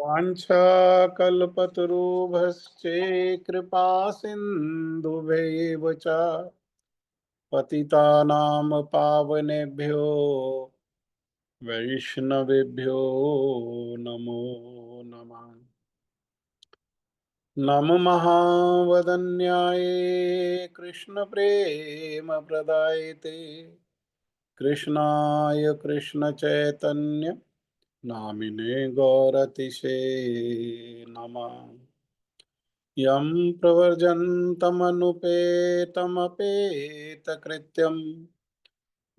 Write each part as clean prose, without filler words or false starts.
वाञ्छाकल्पतरुभ्यश्च कृपा सिन्धुभ्यैव च पतितानां पावनेभ्यो वैष्णवेभ्यो नमो नमः। नमो महावदन्याय कृष्णप्रेमप्रदायते कृष्णाय कृष्णचैतन्य नामिने गौरतिशे नमः। यं प्रवर्जन्तमनुपेतमपेतकृत्यं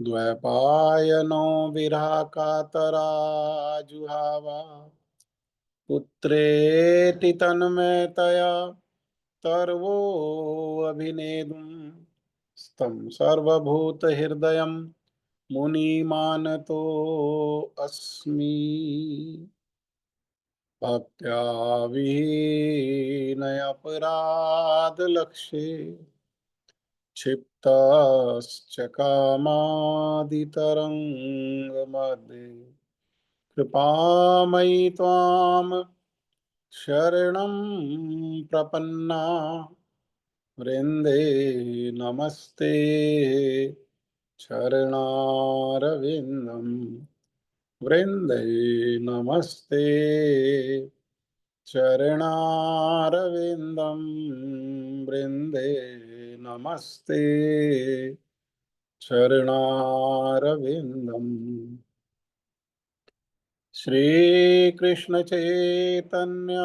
द्वैपायनो विरहकातराजुहाव पुत्रेति तन्मयतया सर्वोऽभिनेदुं स्तं सर्वभूतहृदयं मुनिमानतोऽस्मि। भक्त्या विहीनयपराधलक्षे क्षिप्तश्च कामादितरङ्गमध्ये कृपामयि त्वां शरणं प्रपन्ना वृन्दे नमस्ते चरणारविन्दं वृन्दे नमस्ते चरणारविन्दं वृन्दे नमस्ते चरणारविन्दम्। श्रीकृष्ण चैतन्य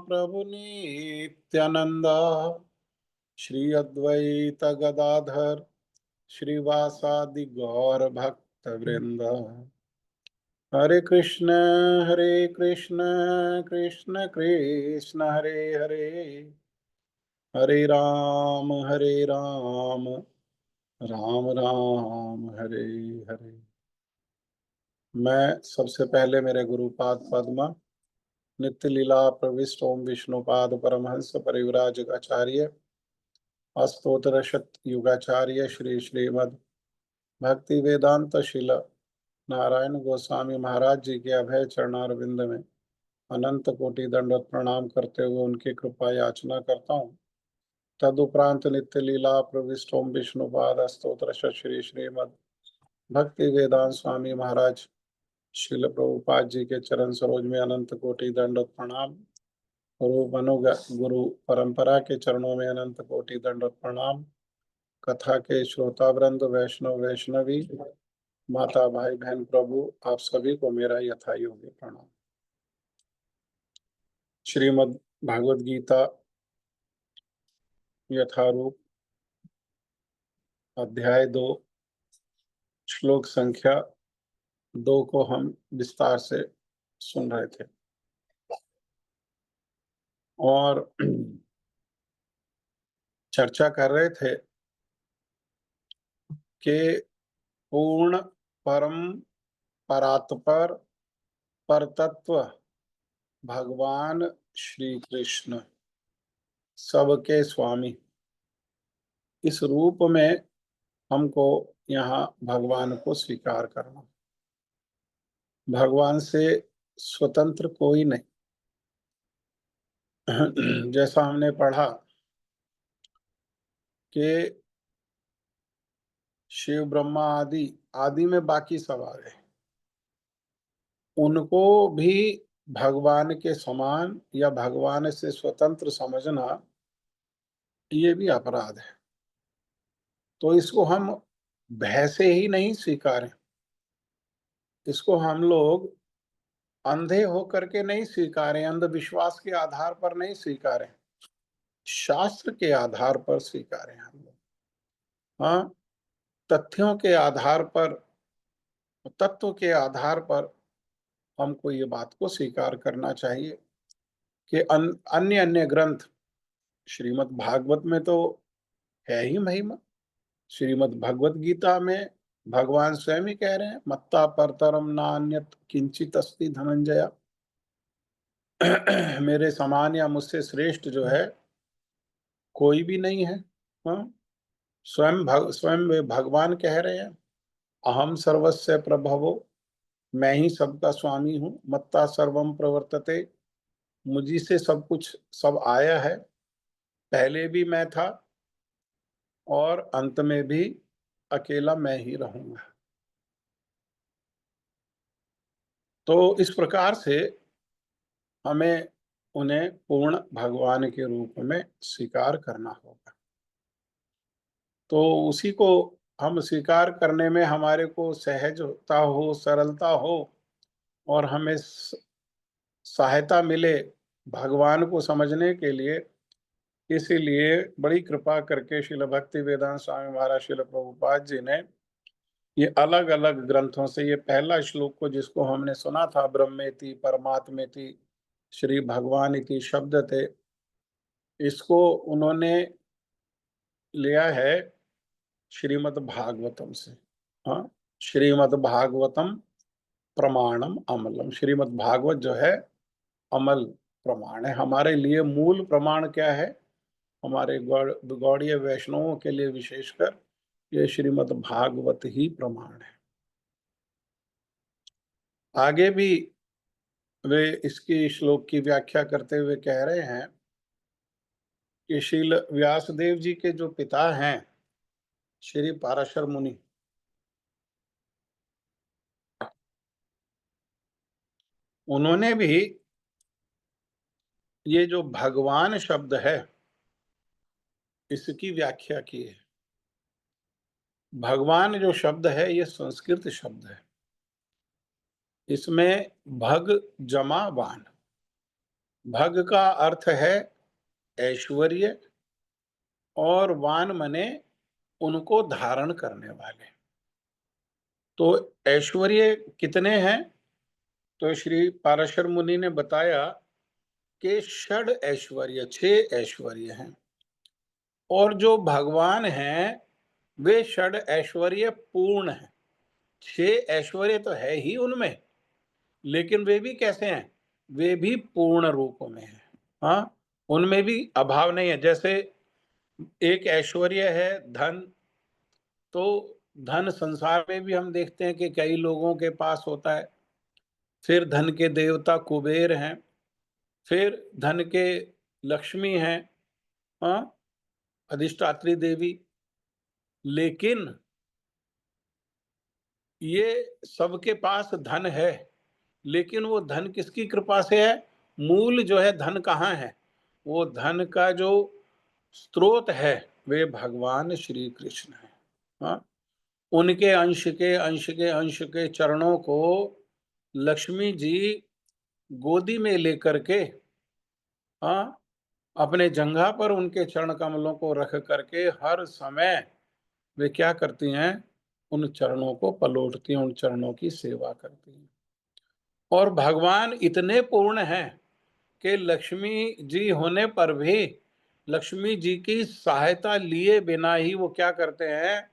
प्रभु नित्यानंद श्री अद्वैत गदाधर श्रीवासादि गौर भक्त वृंद। हरे कृष्ण कृष्ण कृष्ण हरे हरे, हरे राम राम राम हरे हरे। मैं सबसे पहले मेरे गुरुपाद पद्मा नित्य लीला प्रविष्ट ओम विष्णुपाद परमहंस परिव्राजक आचार्य अस्तोत्र शत युगाचार्य श्री श्रीमद भक्ति वेदांत शिल नारायण गोस्वामी महाराज जी के अभय चरणारविंद में अनंत कोटि दंडवत प्रणाम करते हुए उनकी कृपा याचना करता हूँ। तदुपरांत नित्य लीला प्रविष्ट ओम विष्णुपाद स्तोत्र शत श्री श्रीमद भक्ति वेदांत स्वामी महाराज शिल प्रभुपाद जी के चरण सरोज में अनंत कोटि दंडवत प्रणाम। गुरु परंपरा के चरणों में अनंत कोटि दंडवत प्रणाम। कथा के श्रोता वृंद वैष्णव वैष्णवी माता भाई बहन प्रभु आप सभी को मेरा यथायोग्य प्रणाम। श्रीमद् भागवत गीता यथारूप अध्याय 2 श्लोक संख्या 2 को हम विस्तार से सुन रहे थे और चर्चा कर रहे थे कि पूर्ण परम परात्पर परतत्व भगवान श्री कृष्ण सबके स्वामी, इस रूप में हमको यहाँ भगवान को स्वीकार करना। भगवान से स्वतंत्र कोई नहीं। जैसा हमने पढ़ा कि शिव ब्रह्मा आदि आदि में बाकी सब आ गए, उनको भी भगवान के समान या भगवान से स्वतंत्र समझना ये भी अपराध है। तो इसको हम भय से ही नहीं स्वीकारें, इसको हम लोग अंधे होकर के नहीं स्वीकारें, अंधविश्वास के आधार पर नहीं स्वीकारें, शास्त्र के आधार पर स्वीकारें हम लोग। हाँ, तथ्यों के आधार पर, तत्व के आधार पर हमको ये बात को स्वीकार करना चाहिए कि अन्य अन्य ग्रंथ, श्रीमद् भागवत में तो है ही महिमा। श्रीमद् भगवत गीता में भगवान स्वयं ही कह रहे हैं, मत्ता परतरम नान्यत किंचित अस्ति धनंजया। मेरे समान या मुझसे श्रेष्ठ जो है कोई भी नहीं है। हाँ? स्वयं वे भगवान कह रहे हैं, अहम सर्वस्य प्रभवो, मैं ही सबका स्वामी हूँ। मत्ता सर्वम प्रवर्तते, मुझी से सब कुछ सब आया है, पहले भी मैं था और अंत में भी अकेला मैं ही रहूँगा। तो इस प्रकार से हमें उन्हें पूर्ण भगवान के रूप में स्वीकार करना होगा। तो उसी को हम स्वीकार करने में हमारे को सहजता हो, सरलता हो और हमें सहायता मिले भगवान को समझने के लिए, इसीलिए बड़ी कृपा करके श्रील भक्ति वेदांत स्वामी महाराज श्रील प्रभुपाद जी ने ये अलग-अलग ग्रंथों से ये पहला श्लोक को जिसको हमने सुना था, ब्रह्मेति परमात्मेति श्री भगवान इति शब्द थे, इसको उन्होंने लिया है श्रीमद् भागवतम से। हाँ, श्रीमद् भागवतम प्रमाणम अमलम। श्रीमद् भागवत जो है अमल प्रमाण है। हमारे लिए मूल प्रमाण क्या है? हमारे गौड़ीय वैष्णवों के लिए विशेषकर ये श्रीमद् भागवत ही प्रमाण है। आगे भी वे इसकी श्लोक की व्याख्या करते हुए कह रहे हैं कि श्रील व्यासदेव जी के जो पिता हैं श्री पाराशर मुनि, उन्होंने भी ये जो भगवान शब्द है इसकी व्याख्या की है। भगवान जो शब्द है ये संस्कृत शब्द है। इसमें भग जमा वान, भग का अर्थ है ऐश्वर्य और वान मने उनको धारण करने वाले। तो ऐश्वर्य कितने हैं? तो श्री पाराशर मुनि ने बताया कि षड ऐश्वर्य, 6 ऐश्वर्य हैं और जो भगवान हैं वे षड ऐश्वर्य पूर्ण हैं। 6 ऐश्वर्य तो है ही उनमें, लेकिन वे भी कैसे हैं? वे भी पूर्ण रूप में हैं। हाँ, उनमें भी अभाव नहीं है। जैसे एक ऐश्वर्य है धन, तो धन संसार में भी हम देखते हैं कि कई लोगों के पास होता है। फिर धन के देवता कुबेर हैं, फिर धन के लक्ष्मी हैं, हाँ, अधिष्ठात्री देवी। लेकिन ये सबके पास धन है, लेकिन वो धन किसकी कृपा से है? मूल जो है धन कहाँ है? वो धन का जो स्रोत है वे भगवान श्री कृष्ण है। हाँ, उनके अंश के चरणों को लक्ष्मी जी गोदी में लेकर के, हाँ, अपने जंघा पर उनके चरण कमलों को रख करके हर समय वे क्या करती हैं? उन चरणों को पलोटती हैं, उन चरणों की सेवा करती हैं। और भगवान इतने पूर्ण हैं कि लक्ष्मी जी होने पर भी लक्ष्मी जी की सहायता लिए बिना ही वो क्या करते हैं?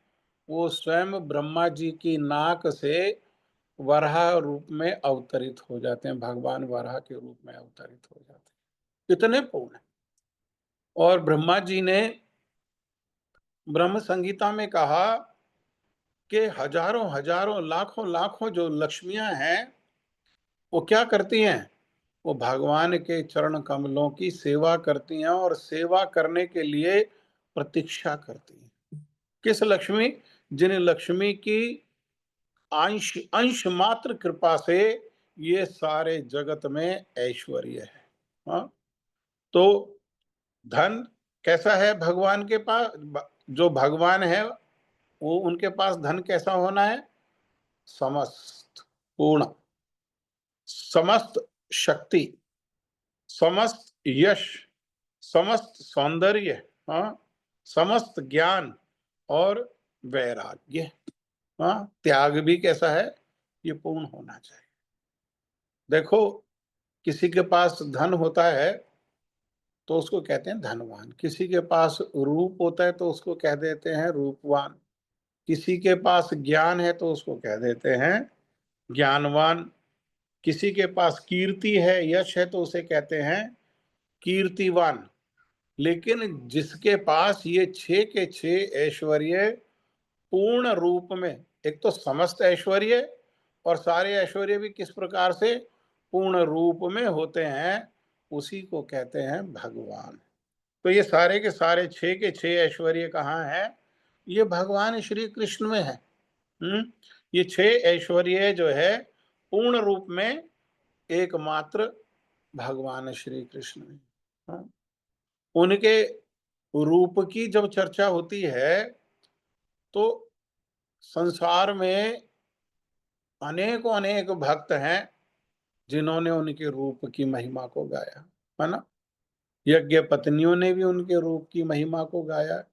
वो स्वयं ब्रह्मा जी की नाक से वराह रूप में अवतरित हो जाते हैं। भगवान वराह के रूप में अवतरित हो जाते हैं, इतने पूर्ण। और ब्रह्मा जी ने ब्रह्म संहिता में कहा कि हजारों हजारों लाखों लाखों जो लक्ष्मियां हैं वो क्या करती हैं? वो भगवान के चरण कमलों की सेवा करती हैं और सेवा करने के लिए प्रतीक्षा करती हैं। किस लक्ष्मी? जिन लक्ष्मी की अंश अंश मात्र कृपा से ये सारे जगत में ऐश्वर्य है। हाँ, तो धन कैसा है भगवान के पास? जो भगवान है वो उनके पास धन कैसा होना है? समस्त, पूर्ण, समस्त शक्ति, समस्त यश, समस्त सौंदर्य, हाँ, समस्त ज्ञान और वैराग्य। हाँ, त्याग भी कैसा है? ये पूर्ण होना चाहिए। देखो, किसी के पास धन होता है तो उसको कहते हैं धनवान, किसी के पास रूप होता है तो उसको कह देते हैं रूपवान, किसी के पास ज्ञान है तो उसको कह देते हैं ज्ञानवान, किसी के पास कीर्ति है, यश है तो उसे कहते हैं कीर्तिवान। लेकिन जिसके पास ये 6 के 6 ऐश्वर्य पूर्ण रूप में, एक तो समस्त ऐश्वर्य और सारे ऐश्वर्य भी किस प्रकार से पूर्ण रूप में होते हैं, उसी को कहते हैं भगवान। तो ये सारे के सारे 6 के 6 ऐश्वर्य कहाँ हैं? ये भगवान श्री कृष्ण में है। ये 6 ऐश्वर्य जो है पूर्ण रूप में एकमात्र भगवान श्री कृष्ण में। हाँ? उनके रूप की जब चर्चा होती है तो संसार में अनेकों अनेक भक्त हैं जिन्होंने उनके रूप की महिमा को गाया, है ना? यज्ञ पत्नियों ने भी उनके रूप की महिमा को गाया,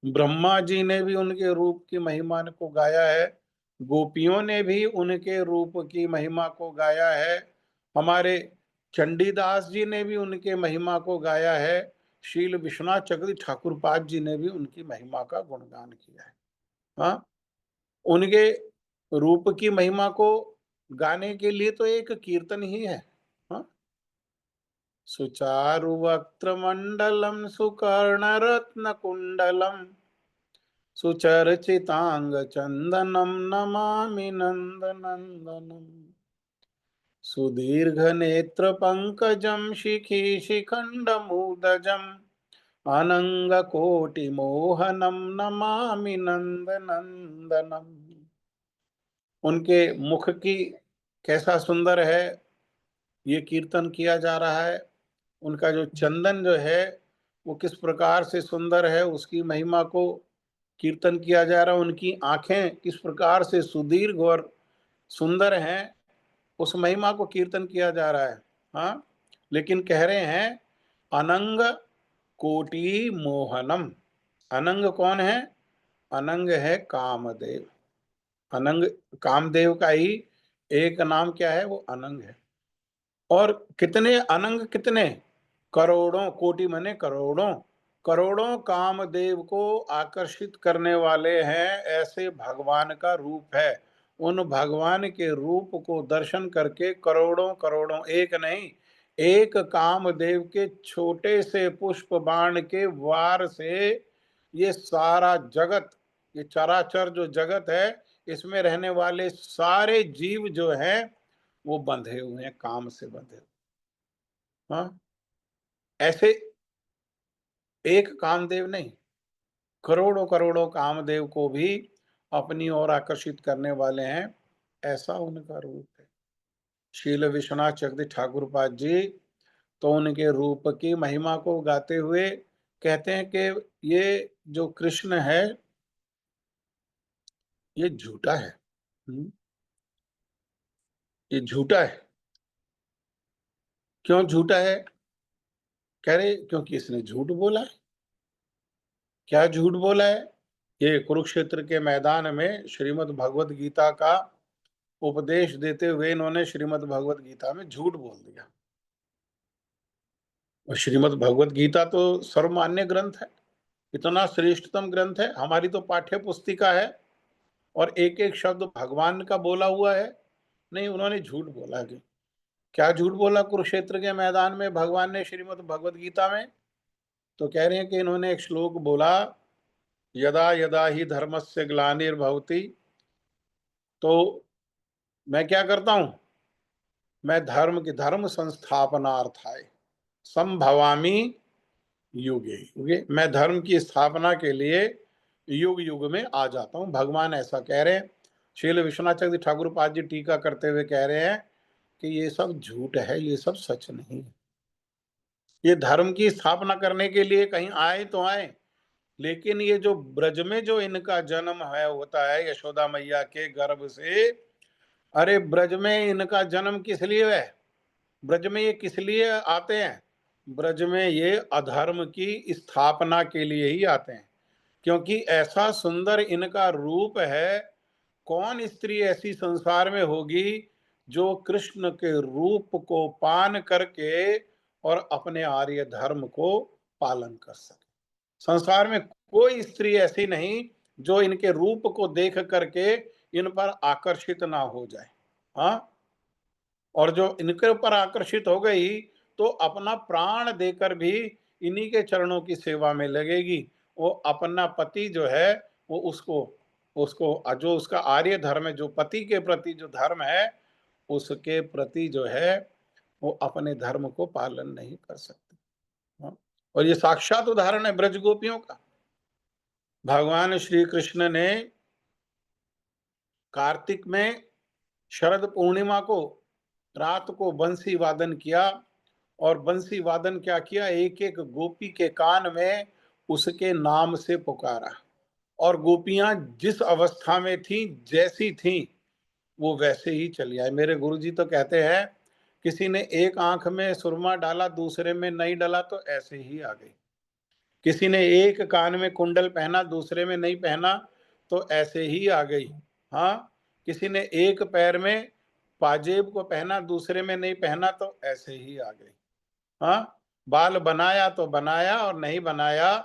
ब्रह्मा जी ने भी उनके रूप की महिमा को गाया है, गोपियों ने भी उनके रूप की महिमा को गाया है, हमारे चंडीदास जी ने भी उनके महिमा को गाया है, शील विश्वनाथ चक्रवर्ती ठाकुर पाद जी ने भी उनकी महिमा का गुणगान किया है। हाँ, उनके रूप की महिमा को गाने के लिए तो एक कीर्तन ही है। हाँ, सुचारु वक्त्रमण्डलं सुकर्णरत्नकुण्डलं सुचर्चिताङ्गचन्दनं नमामि नन्दनन्दनम् सुदीर्घनेत्रपङ्कजं शिखिशिखण्डमूर्धजम् अनङ्गकोटिमोहनं नमामि नन्दनन्दनम्। उनके मुख की कैसा सुंदर है ये कीर्तन किया जा रहा है। उनका जो चंदन जो है वो किस प्रकार से सुंदर है उसकी महिमा को कीर्तन किया जा रहा है। उनकी आंखें किस प्रकार से सुदीर्घ और सुंदर हैं उस महिमा को कीर्तन किया जा रहा है। हाँ, लेकिन कह रहे हैं अनंग कोटि मोहनम। अनंग कौन है? अनंग है कामदेव। अनंग कामदेव का ही एक नाम क्या है? वो अनंग है। और कितने अनंग, कितने करोड़ों, कोटि माने करोड़ों, करोड़ों कामदेव को आकर्षित करने वाले हैं ऐसे भगवान का रूप है। उन भगवान के रूप को दर्शन करके करोड़ों करोड़ों, एक नहीं, एक कामदेव के छोटे से पुष्प बाण के वार से ये सारा जगत, ये चराचर जो जगत है इसमें रहने वाले सारे जीव जो हैं वो बंधे हुए हैं, काम से बंधे हुए। हाँ, ऐसे एक कामदेव नहीं, करोड़ों करोड़ों कामदेव को भी अपनी ओर आकर्षित करने वाले हैं, ऐसा उनका रूप है। शील विश्वनाथ चक्रवर्ती ठाकुर पाद जी तो उनके रूप की महिमा को गाते हुए कहते हैं कि ये जो कृष्ण है ये झूठा है। ये झूठा है। क्यों झूठा है? कह रहे क्योंकि इसने झूठ बोला है। क्या झूठ बोला है? ये कुरुक्षेत्र के मैदान में श्रीमद् भगवत गीता का उपदेश देते हुए इन्होंने श्रीमद् भगवत गीता में झूठ बोल दिया। और श्रीमद् भगवत गीता तो सर्वमान्य ग्रंथ है, इतना श्रेष्ठतम ग्रंथ है, हमारी तो पाठ्य पुस्तिका है और एक एक शब्द भगवान का बोला हुआ है। नहीं, उन्होंने झूठ बोला। कि क्या झूठ बोला कुरुक्षेत्र के मैदान में भगवान ने श्रीमद् भगवत गीता में? तो कह रहे हैं कि इन्होंने एक श्लोक बोला, यदा यदा ही धर्मस्य ग्लानिर्भवति। तो मैं क्या करता हूं? मैं धर्म संस्थापनार्थाय संभवामि युगे युगे। मैं धर्म की स्थापना के लिए युग युग में आ जाता हूं, भगवान ऐसा कह रहे हैं। श्रील विश्वनाथ चक्रवर्ती ठाकुर पाद जी टीका करते हुए कह रहे हैं कि ये सब झूठ है, ये सब सच नहीं है। ये धर्म की स्थापना करने के लिए कहीं आए तो आए, लेकिन ये जो ब्रज में जो इनका जन्म है होता है यशोदा मैया के गर्भ से, अरे ब्रज में इनका जन्म किस लिए है? ब्रज में ये किस लिए आते हैं? ब्रज में ये अधर्म की स्थापना के लिए ही आते हैं, क्योंकि ऐसा सुंदर इनका रूप है। कौन स्त्री ऐसी संसार में होगी जो कृष्ण के रूप को पान करके और अपने आर्य धर्म को पालन कर सके? संसार में कोई स्त्री ऐसी नहीं जो इनके रूप को देख करके इन पर आकर्षित ना हो जाए। हाँ, और जो इनके ऊपर आकर्षित हो गई तो अपना प्राण देकर भी इन्हीं के चरणों की सेवा में लगेगी। वो अपना पति जो है वो उसको उसको जो उसका आर्य धर्म है, जो पति के प्रति जो धर्म है उसके प्रति जो है वो अपने धर्म को पालन नहीं कर सकते। हाँ, और ये साक्षात उदाहरण है ब्रज गोपियों का। भगवान श्री कृष्ण ने कार्तिक में शरद पूर्णिमा को रात को बंसी वादन किया, और बंसी वादन क्या किया, एक एक गोपी के कान में उसके नाम से पुकारा, और गोपियां जिस अवस्था में थी, जैसी थी, वो वैसे ही चली आई। मेरे गुरुजी तो कहते हैं, किसी ने एक आंख में सुरमा डाला, दूसरे में नहीं डाला, तो ऐसे ही आ गई। किसी ने एक कान में कुंडल पहना, दूसरे में नहीं पहना, तो ऐसे ही आ गई। हाँ, किसी ने एक पैर में पाजेब को पहना, दूसरे में नहीं पहना, तो ऐसे ही आ गई। हाँ, बाल बनाया तो बनाया, और नहीं बनाया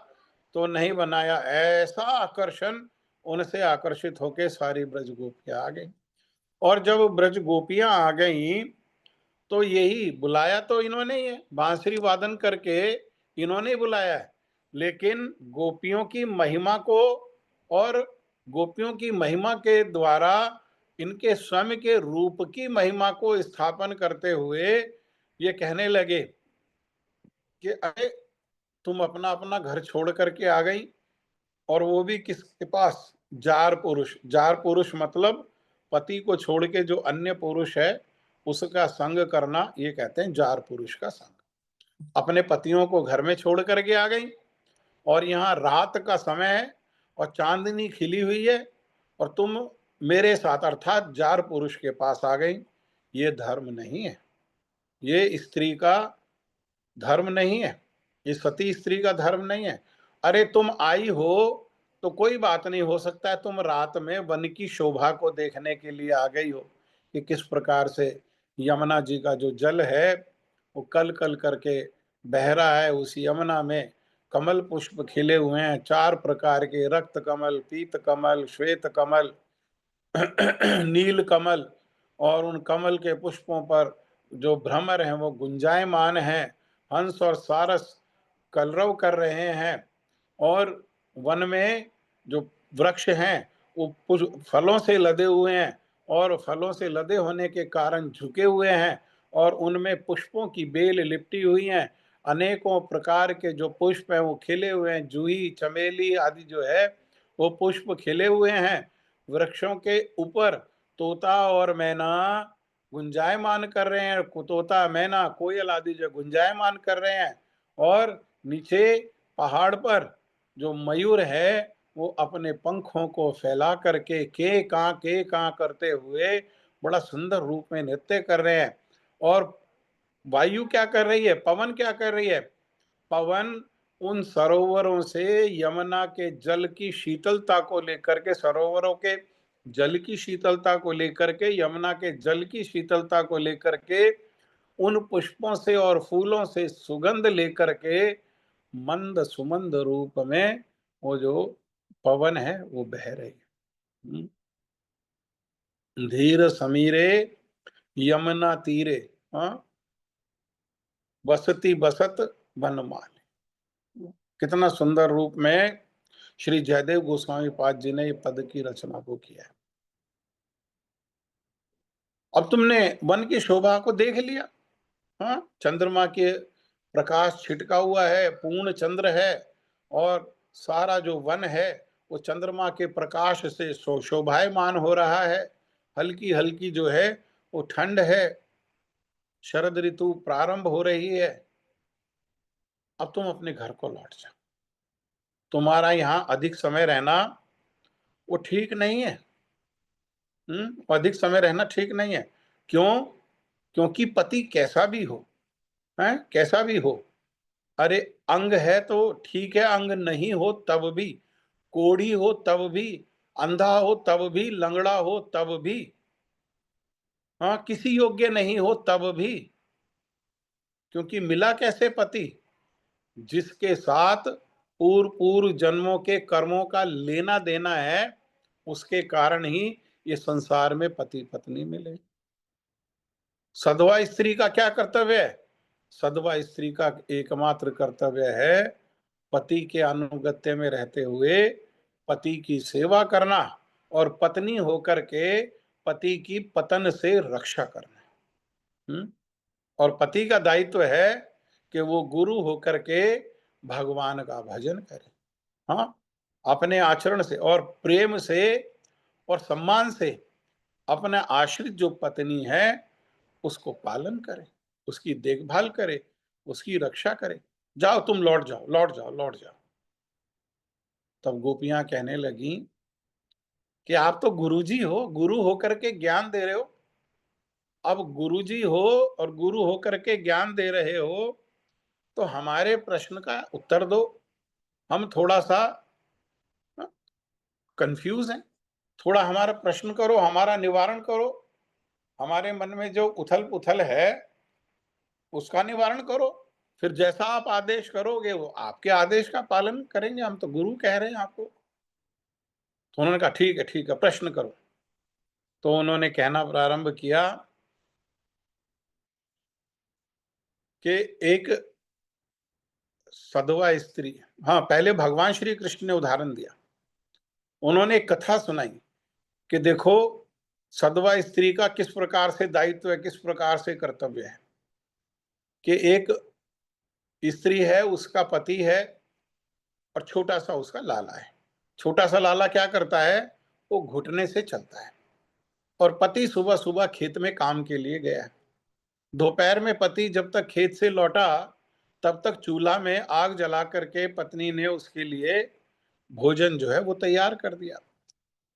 तो नहीं बनाया। ऐसा आकर्षण, उनसे आकर्षित होके सारी ब्रज गोपियां आ गई। और जब ब्रज गोपियां आ गई, तो यही बुलाया तो इन्होंने ही है, बांसुरी वादन करके इन्होंने ही बुलाया है। लेकिन गोपियों की महिमा को, और गोपियों की महिमा के द्वारा इनके स्वयं के रूप की महिमा को स्थापन करते हुए ये कहने लगे कि अरे, तुम अपना अपना घर छोड़ करके आ गई, और वो भी किसके पास, जार पुरुष। जार पुरुष मतलब पति को छोड़ के जो अन्य पुरुष है उसका संग करना, ये कहते हैं जार पुरुष का संग। अपने पतियों को घर में छोड़ करके आ गई, और यहाँ रात का समय है और चांदनी खिली हुई है, और तुम मेरे साथ अर्थात जार पुरुष के पास आ गई। ये धर्म नहीं है, ये स्त्री का धर्म नहीं है, ये सती स्त्री का धर्म नहीं है। अरे, तुम आई हो तो कोई बात नहीं, हो सकता है तुम रात में वन की शोभा को देखने के लिए आ गई हो, कि किस प्रकार से यमुना जी का जो जल है वो कल कल करके बह रहा है। उस यमुना में कमल पुष्प खिले हुए हैं, 4 प्रकार के, रक्त कमल, पीत कमल, श्वेत कमल, नील कमल, और उन कमल के पुष्पों पर जो भ्रमर हैं वो गुंजायमान हैं, हंस और सारस कलरव कर रहे हैं, और वन में जो वृक्ष हैं वो फलों से लदे हुए हैं, और फलों से लदे होने के कारण झुके हुए हैं, और उनमें पुष्पों की बेल लिपटी हुई हैं। अनेकों प्रकार के जो पुष्प हैं वो खिले हुए हैं, जूही, चमेली आदि जो है वो पुष्प खिले हुए हैं। वृक्षों के ऊपर तोता और मैना गुंजायमान कर रहे हैं, तोता, मैना, कोयल आदि जो गुंजायमान कर रहे हैं, और नीचे पहाड़ पर जो मयूर है वो अपने पंखों को फैला करके के कां करते हुए बड़ा सुंदर रूप में नृत्य कर रहे हैं। और वायु क्या कर रही है, पवन क्या कर रही है, पवन उन सरोवरों से यमुना के जल की शीतलता को लेकर के, सरोवरों के जल की शीतलता को लेकर के, यमुना के जल की शीतलता को लेकर के, उन पुष्पों से और फूलों से सुगंध लेकर के मंद सुमंद रूप में वो जो पवन है वो बह रही है। धीर समीरे यमुना तीरे, हाँ, बसती बसत बनमाली। कितना सुंदर रूप में श्री जयदेव गोस्वामी पाद जी ने पद की रचना को किया है। अब तुमने वन की शोभा को देख लिया। हाँ, चंद्रमा के प्रकाश छिटका हुआ है, पूर्ण चंद्र है, और सारा जो वन है वो चंद्रमा के प्रकाश से शोभायमान हो रहा है। हल्की हल्की जो है वो ठंड है, शरद ऋतु प्रारंभ हो रही है। अब तुम अपने घर को लौट जाओ, तुम्हारा यहाँ अधिक समय रहना वो ठीक नहीं है। अधिक समय रहना ठीक नहीं है। क्यों? क्योंकि पति कैसा भी हो, है कैसा भी हो, अरे, अंग है तो ठीक है, अंग नहीं हो तब भी, कोढ़ी हो तब भी, अंधा हो तब भी, लंगड़ा हो तब भी, हाँ, किसी योग्य नहीं हो तब भी, क्योंकि मिला कैसे पति, जिसके साथ पूर्व पूर्व जन्मों के कर्मों का लेना देना है, उसके कारण ही ये संसार में पति पत्नी मिले। सधवा स्त्री का क्या कर्तव्य है? सधवा स्त्री का एकमात्र कर्तव्य है पति के अनुगत्य में रहते हुए पति की सेवा करना, और पत्नी होकर के पति की पतन से रक्षा करना। और पति का दायित्व है कि वो गुरु होकर के भगवान का भजन करे। हाँ, अपने आचरण से और प्रेम से और सम्मान से अपने आश्रित जो पत्नी है उसको पालन करे, उसकी देखभाल करे, उसकी रक्षा करे। जाओ तुम लौट जाओ, लौट जाओ, लौट जाओ। तब गोपियां कहने लगी कि आप तो गुरुजी हो, गुरु होकर के ज्ञान दे रहे हो। अब गुरुजी हो और गुरु होकर के ज्ञान दे रहे हो तो हमारे प्रश्न का उत्तर दो। हम थोड़ा सा कंफ्यूज हैं, थोड़ा हमारा प्रश्न करो, हमारा निवारण करो। हमारे मन में जो उथल पुथल है उसका निवारण करो। फिर जैसा आप आदेश करोगे वो आपके आदेश का पालन करेंगे। हम तो गुरु कह रहे हैं आपको। तो उन्होंने कहा ठीक है, प्रश्न करो। तो उन्होंने कहना प्रारंभ किया कि एक सधवा स्त्री, हाँ, पहले भगवान श्री कृष्ण ने उदाहरण दिया। उन्होंने एक कथा सुनाई कि देखो सधवा स्त्री का किस प्रकार से दायित्व है, किस प्रकार से कर्तव्य है। कि एक स्त्री है, उसका पति है और छोटा सा उसका लाला है। छोटा सा लाला क्या करता है, वो घुटने से चलता है। और पति सुबह सुबह खेत में काम के लिए गया। दोपहर में पति जब तक खेत से लौटा तब तक चूल्हा में आग जला करके पत्नी ने उसके लिए भोजन जो है वो तैयार कर दिया।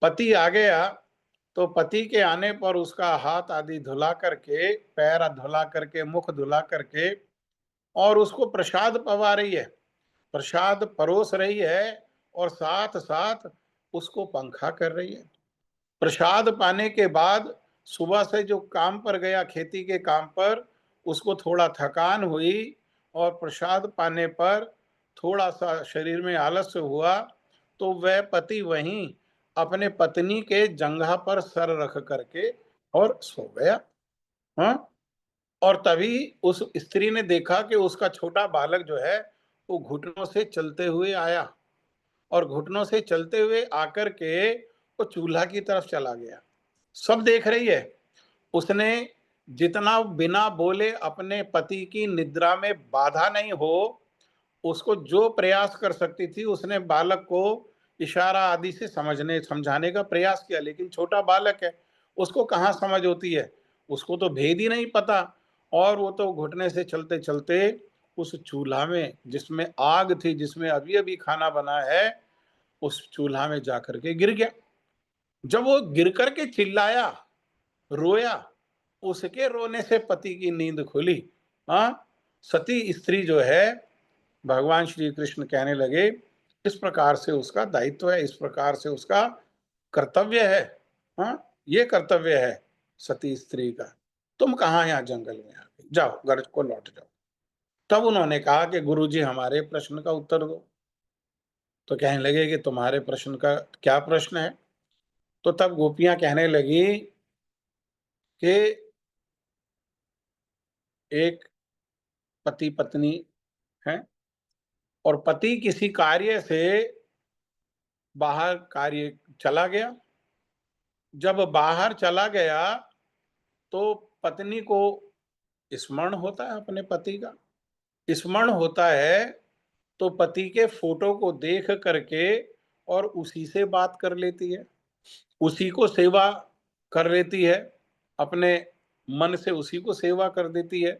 पति आ गया तो पति के आने पर उसका हाथ आदि धुला करके, पैर धुला करके, मुख धुला करके और उसको प्रसाद पवा रही है, प्रसाद परोस रही है और साथ साथ उसको पंखा कर रही है। प्रसाद पाने के बाद सुबह से जो काम पर गया, खेती के काम पर, उसको थोड़ा थकान हुई और प्रसाद पाने पर थोड़ा सा शरीर में आलस्य हुआ तो वह पति वहीं अपने पत्नी के जंघा पर सर रख करके और सो गया। हाँ, और तभी उस स्त्री ने देखा कि उसका छोटा बालक जो है वो घुटनों से चलते हुए आया और घुटनों से चलते हुए आकर के वो चूल्हा की तरफ चला गया। सब देख रही है। उसने जितना बिना बोले अपने पति की निद्रा में बाधा नहीं हो, उसको जो प्रयास कर सकती थी उसने बालक को इशारा आदि से समझाने का प्रयास किया। लेकिन छोटा बालक है, उसको कहाँ समझ होती है, उसको तो भेद ही नहीं पता। और वो तो घुटने से चलते चलते उस चूल्हा में जिसमें आग थी, जिसमें अभी अभी खाना बना है, उस चूल्हा में जाकर के गिर गया। जब वो गिर करके चिल्लाया, रोया, उसके रोने से पति की नींद खुली। हाँ, सती स्त्री जो है, भगवान श्री कृष्ण कहने लगे इस प्रकार से उसका दायित्व है, इस प्रकार से उसका कर्तव्य है। हाँ, ये कर्तव्य है सती स्त्री का। तुम कहाँ यहाँ जंगल में आ गई, जाओ घर को लौट जाओ। तब उन्होंने कहा कि गुरुजी हमारे प्रश्न का उत्तर दो। तो कहने लगे कि तुम्हारे प्रश्न का क्या प्रश्न है। तो तब गोपियां कहने लगी कि एक पति पत्नी है और पति किसी कार्य से बाहर कार्य चला गया। जब बाहर चला गया तो पत्नी को स्मरण होता है अपने पति का। स्मरण होता है तो पति के फोटो को देख करके और उसी से बात कर लेती है, उसी को सेवा कर लेती है, अपने मन से उसी को सेवा कर देती है।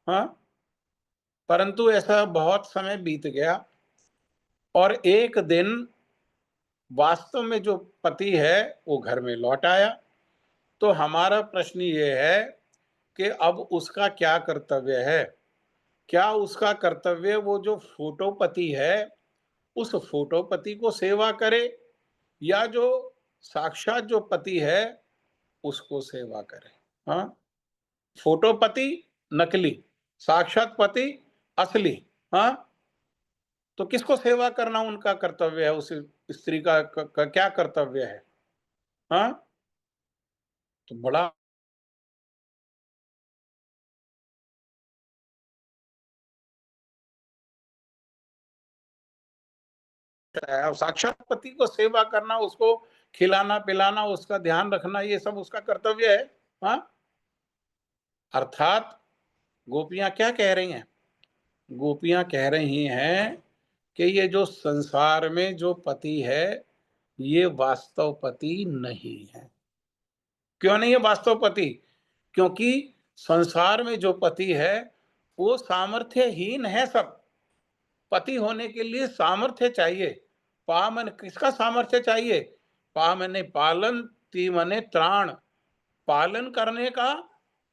हाँ, परंतु ऐसा बहुत समय बीत गया और एक दिन वास्तव में जो पति है वो घर में लौट आया। तो हमारा प्रश्न ये है कि अब उसका क्या कर्तव्य है। क्या उसका कर्तव्य वो जो फोटो पति है उस फोटो पति को सेवा करे या जो साक्षात जो पति है उसको सेवा करे। हाँ, फोटो पति नकली, साक्षात पति असली। हाँ, तो किसको सेवा करना उनका कर्तव्य है, उस स्त्री का क्या कर्तव्य है। हाँ, तो बड़ा है। अब साक्षात पति को सेवा करना, उसको खिलाना पिलाना, उसका ध्यान रखना, ये सब उसका कर्तव्य है। हाँ, अर्थात गोपियां क्या कह रही हैं? गोपियां कह रही हैं कि ये जो संसार में जो पति है, ये वास्तव पति नहीं है। क्यों नहीं है वास्तव पति? क्योंकि संसार में जो पति है वो सामर्थ्यहीन है सब। पति होने के लिए सामर्थ्य चाहिए। पा मन किसका सामर्थ्य चाहिए? पा मने पालन, ती मने त्राण। पालन करने का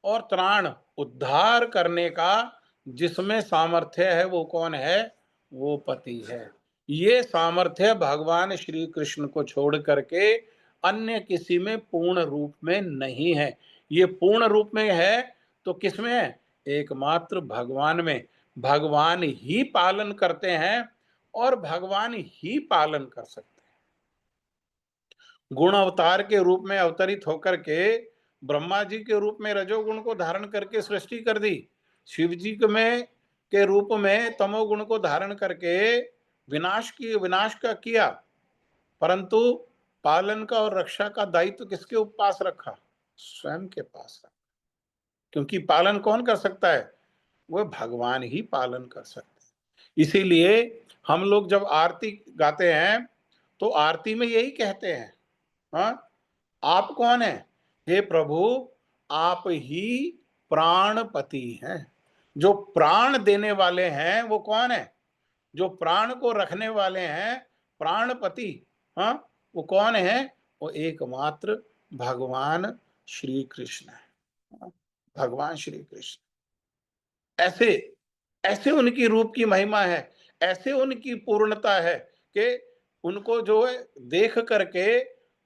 और त्राण उद्धार करने का जिसमें सामर्थ्य है वो कौन है? वो पति है। ये सामर्थ्य भगवान श्री कृष्ण को छोड़ करके अन्य किसी में पूर्ण रूप में नहीं है। ये पूर्ण रूप में है तो किसमें है? एकमात्र भगवान में। भगवान ही पालन करते हैं और भगवान ही पालन कर सकते हैं। गुण अवतार के रूप में अवतरित होकर के ब्रह्मा जी के रूप में रजोगुण को धारण करके सृष्टि कर दी। शिव जी के रूप में तमोगुण को धारण करके विनाश का किया। परंतु पालन का और रक्षा का दायित्व किसके पास रखा? स्वयं के पास रखा। क्योंकि पालन कौन कर सकता है? वह भगवान ही पालन कर सकते हैं। इसीलिए हम लोग जब आरती गाते हैं तो आरती में यही कहते हैं, हाँ, आप कौन है? हे प्रभु, आप ही प्राणपति हैं। जो प्राण देने वाले हैं वो कौन है? जो प्राण को रखने वाले हैं, प्राणपति, हाँ, वो कौन है? वो एकमात्र भगवान श्री कृष्ण है। हाँ, भगवान श्री कृष्ण। ऐसे ऐसे उनकी रूप की महिमा है, ऐसे उनकी पूर्णता है कि उनको जो है देख करके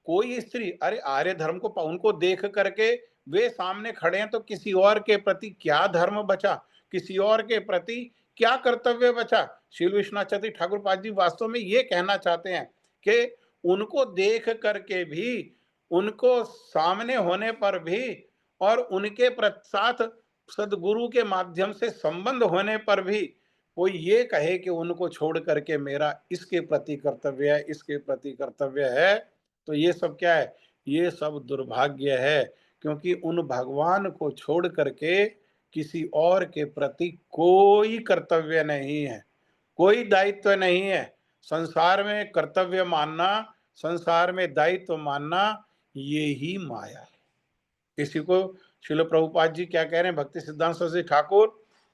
कोई स्त्री, अरे आर्य धर्म को उनको देख करके वे सामने खड़े हैं तो किसी और के प्रति क्या धर्म बचा, किसी और के प्रति क्या कर्तव्य बचा? श्री विश्वनाथ चतुर्थ ठाकुर पाद जी वास्तव में ये कहना चाहते हैं कि उनको देख करके भी, उनको सामने होने पर भी और उनके साथ सदगुरु के माध्यम से संबंध होने पर भी कोई ये कहे कि उनको छोड़ करके मेरा इसके प्रति कर्तव्य है, इसके प्रति कर्तव्य है, तो ये सब क्या है? ये सब दुर्भाग्य है। क्योंकि उन भगवान को छोड़ करके किसी और के प्रति कोई कर्तव्य नहीं है, कोई दायित्व नहीं है। संसार में कर्तव्य मानना, संसार में दायित्व मानना, ये ही माया है। इसी को श्रील प्रभुपाद जी क्या कह रहे हैं भक्ति सिद्धांत सरस्वती ठाकुर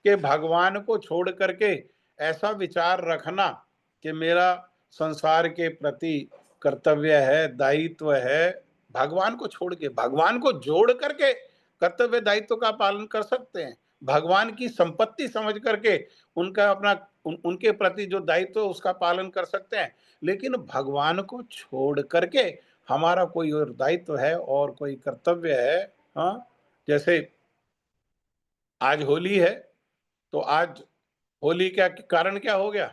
के, भगवान को छोड़ करके ऐसा विचार रखना कि मेरा संसार के प्रति कर्तव्य है, दायित्व है, भगवान को छोड़ के, भगवान को जोड़ करके कर्तव्य दायित्व का पालन कर सकते हैं। भगवान की संपत्ति समझ करके उनका अपना उनके प्रति जो दायित्व उसका पालन कर सकते हैं। लेकिन भगवान को छोड़ करके हमारा कोई और दायित्व है और कोई कर्तव्य है, हाँ, जैसे आज होली है तो आज होली क्या कारण क्या हो गया?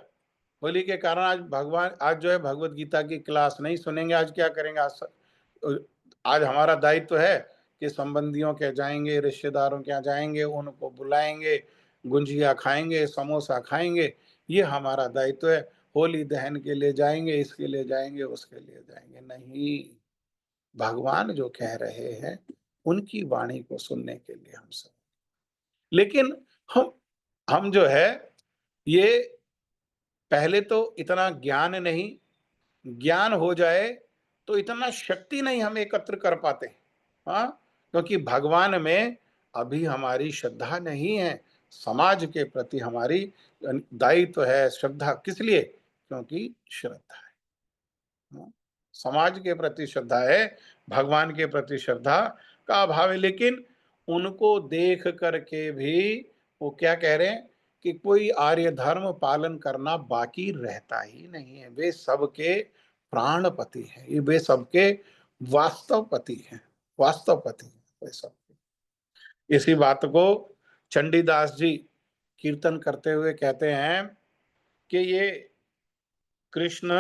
होली के कारण आज भगवान, आज जो है भगवत गीता की क्लास नहीं सुनेंगे। आज क्या करेंगे? आज हमारा दायित्व है कि संबंधियों के जाएंगे, रिश्तेदारों के यहाँ जाएंगे, उनको बुलाएंगे, गुंजिया खाएंगे, समोसा खाएंगे, ये हमारा दायित्व है। होली दहन के लिए जाएंगे, इसके लिए जाएंगे, उसके लिए जाएंगे नहीं। भगवान जो कह रहे हैं उनकी वाणी को सुनने के लिए हम सब, लेकिन हम हम जो है ये पहले तो इतना ज्ञान नहीं, ज्ञान हो जाए तो इतना शक्ति नहीं हम एकत्र कर पाते, हाँ, क्योंकि भगवान में अभी हमारी श्रद्धा नहीं है। समाज के प्रति हमारी दायित्व है, श्रद्धा किस लिए? क्योंकि श्रद्धा है, हाँ? समाज के प्रति श्रद्धा है, भगवान के प्रति श्रद्धा का अभाव है। लेकिन उनको देख करके भी वो क्या कह रहे हैं कि कोई आर्य धर्म पालन करना बाकी रहता ही नहीं है। वे सबके प्राणपति हैं, ये वे सबके वास्तवपति हैं, वास्तवपति हैं वे सब। इसी बात को चंडीदास जी कीर्तन करते हुए कहते हैं कि ये कृष्ण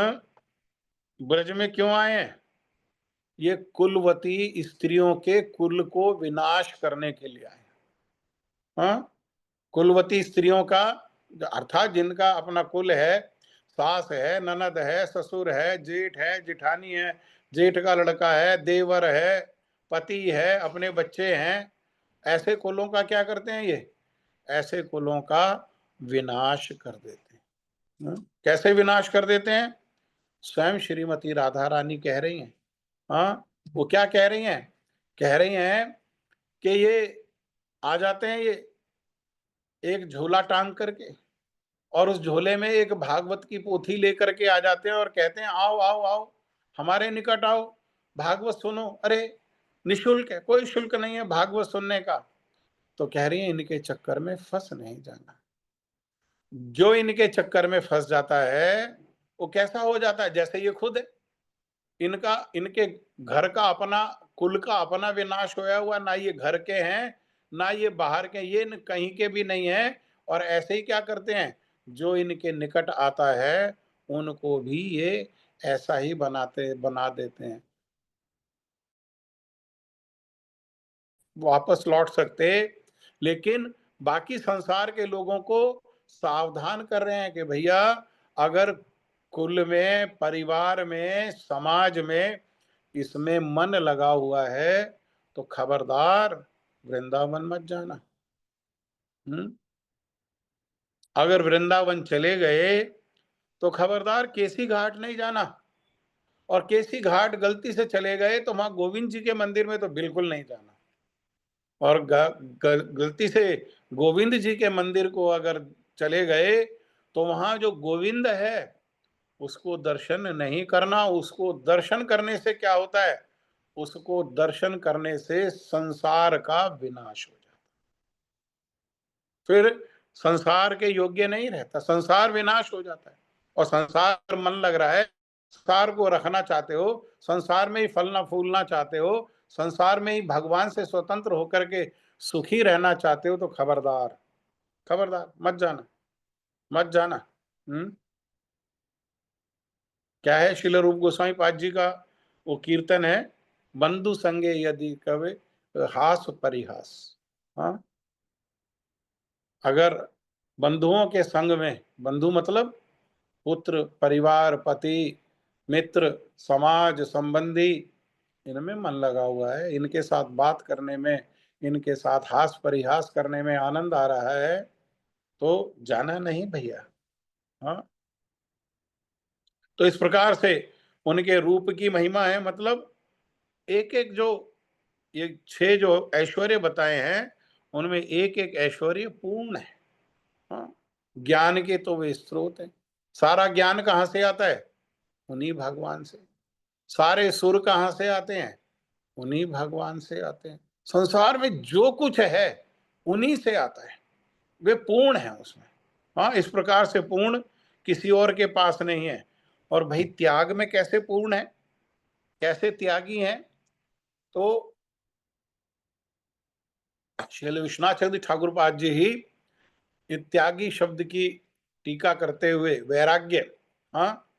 ब्रज में क्यों आए हैं? ये कुलवती स्त्रियों के कुल को विनाश करने के लिए आए। हाँ, कुलवती स्त्रियों का अर्थात जिनका अपना कुल है, सास है, ननद है, ससुर है, जेठ है, जिठानी है, जेठ का लड़का है, देवर है, पति है, अपने बच्चे हैं, ऐसे कुलों का क्या करते हैं ये? ऐसे कुलों का विनाश कर देते हैं। कैसे विनाश कर देते हैं? स्वयं श्रीमती राधा रानी कह रही हैं। हाँ, वो क्या कह रही हैं? कह रही हैं कि ये आ जाते हैं, ये एक झोला टांग करके, और उस झोले में एक भागवत की पोथी लेकर के आ जाते हैं और कहते हैं आओ आओ आओ, हमारे निकट आओ, भागवत सुनो। अरे निशुल्क है, कोई शुल्क नहीं है भागवत सुनने का। तो कह रही है इनके चक्कर में फंस नहीं जाना। जो इनके चक्कर में फंस जाता है वो कैसा हो जाता है? जैसे ये खुद है, इनका इनके घर का अपना, कुल का अपना विनाश होया हुआ, ना ये घर के हैं ना ये बाहर के, ये कहीं के भी नहीं है। और ऐसे ही क्या करते हैं, जो इनके निकट आता है उनको भी ये ऐसा ही बना देते हैं। वापस लौट सकते, लेकिन बाकी संसार के लोगों को सावधान कर रहे हैं कि भैया अगर कुल में, परिवार में, समाज में इसमें मन लगा हुआ है तो खबरदार वृंदावन मत जाना। हम्म। अगर वृंदावन चले गए तो खबरदार केसी घाट नहीं जाना, और केसी घाट गलती से चले गए तो वहां गोविंद जी के मंदिर में तो बिल्कुल नहीं जाना। और गलती से गोविंद जी के मंदिर को अगर चले गए तो वहां जो गोविंद है उसको दर्शन नहीं करना। उसको दर्शन करने से क्या होता है? उसको दर्शन करने से संसार का विनाश हो जाता, फिर संसार के योग्य नहीं रहता, संसार विनाश हो जाता है। और संसार मन लग रहा है, संसार को रखना चाहते हो, संसार में ही फलना फूलना चाहते हो, संसार में ही भगवान से स्वतंत्र होकर के सुखी रहना चाहते हो, तो खबरदार, खबरदार मत जाना, मत जाना। क्या है? श्रील रूप गोस्वामी पाद जी का वो कीर्तन है, बंधु संगे यदि कवे हास परिहास। हाँ, अगर बंधुओं के संग में, बंधु मतलब पुत्र, परिवार, पति, मित्र, समाज, संबंधी, इनमें मन लगा हुआ है, इनके साथ बात करने में, इनके साथ हास परिहास करने में आनंद आ रहा है, तो जाना नहीं भैया। हाँ, तो इस प्रकार से उनके रूप की महिमा है। मतलब एक एक जो ये 6 जो ऐश्वर्य बताए हैं उनमें एक एक ऐश्वर्य पूर्ण है। हाँ, ज्ञान के तो वे स्रोत हैं। सारा ज्ञान कहाँ से आता है? उन्हीं भगवान से। सारे सुर कहाँ से आते हैं? उन्हीं भगवान से आते हैं। संसार में जो कुछ है उन्हीं से आता है, वे पूर्ण है उसमें। हाँ, इस प्रकार से पूर्ण किसी और के पास नहीं है। और भाई त्याग में कैसे पूर्ण है, कैसे त्यागी है? तो श्रील विश्वनाथ चक्रवर्ती ठाकुर पाद जी ही त्यागी शब्द की टीका करते हुए वैराग्य, हाँ,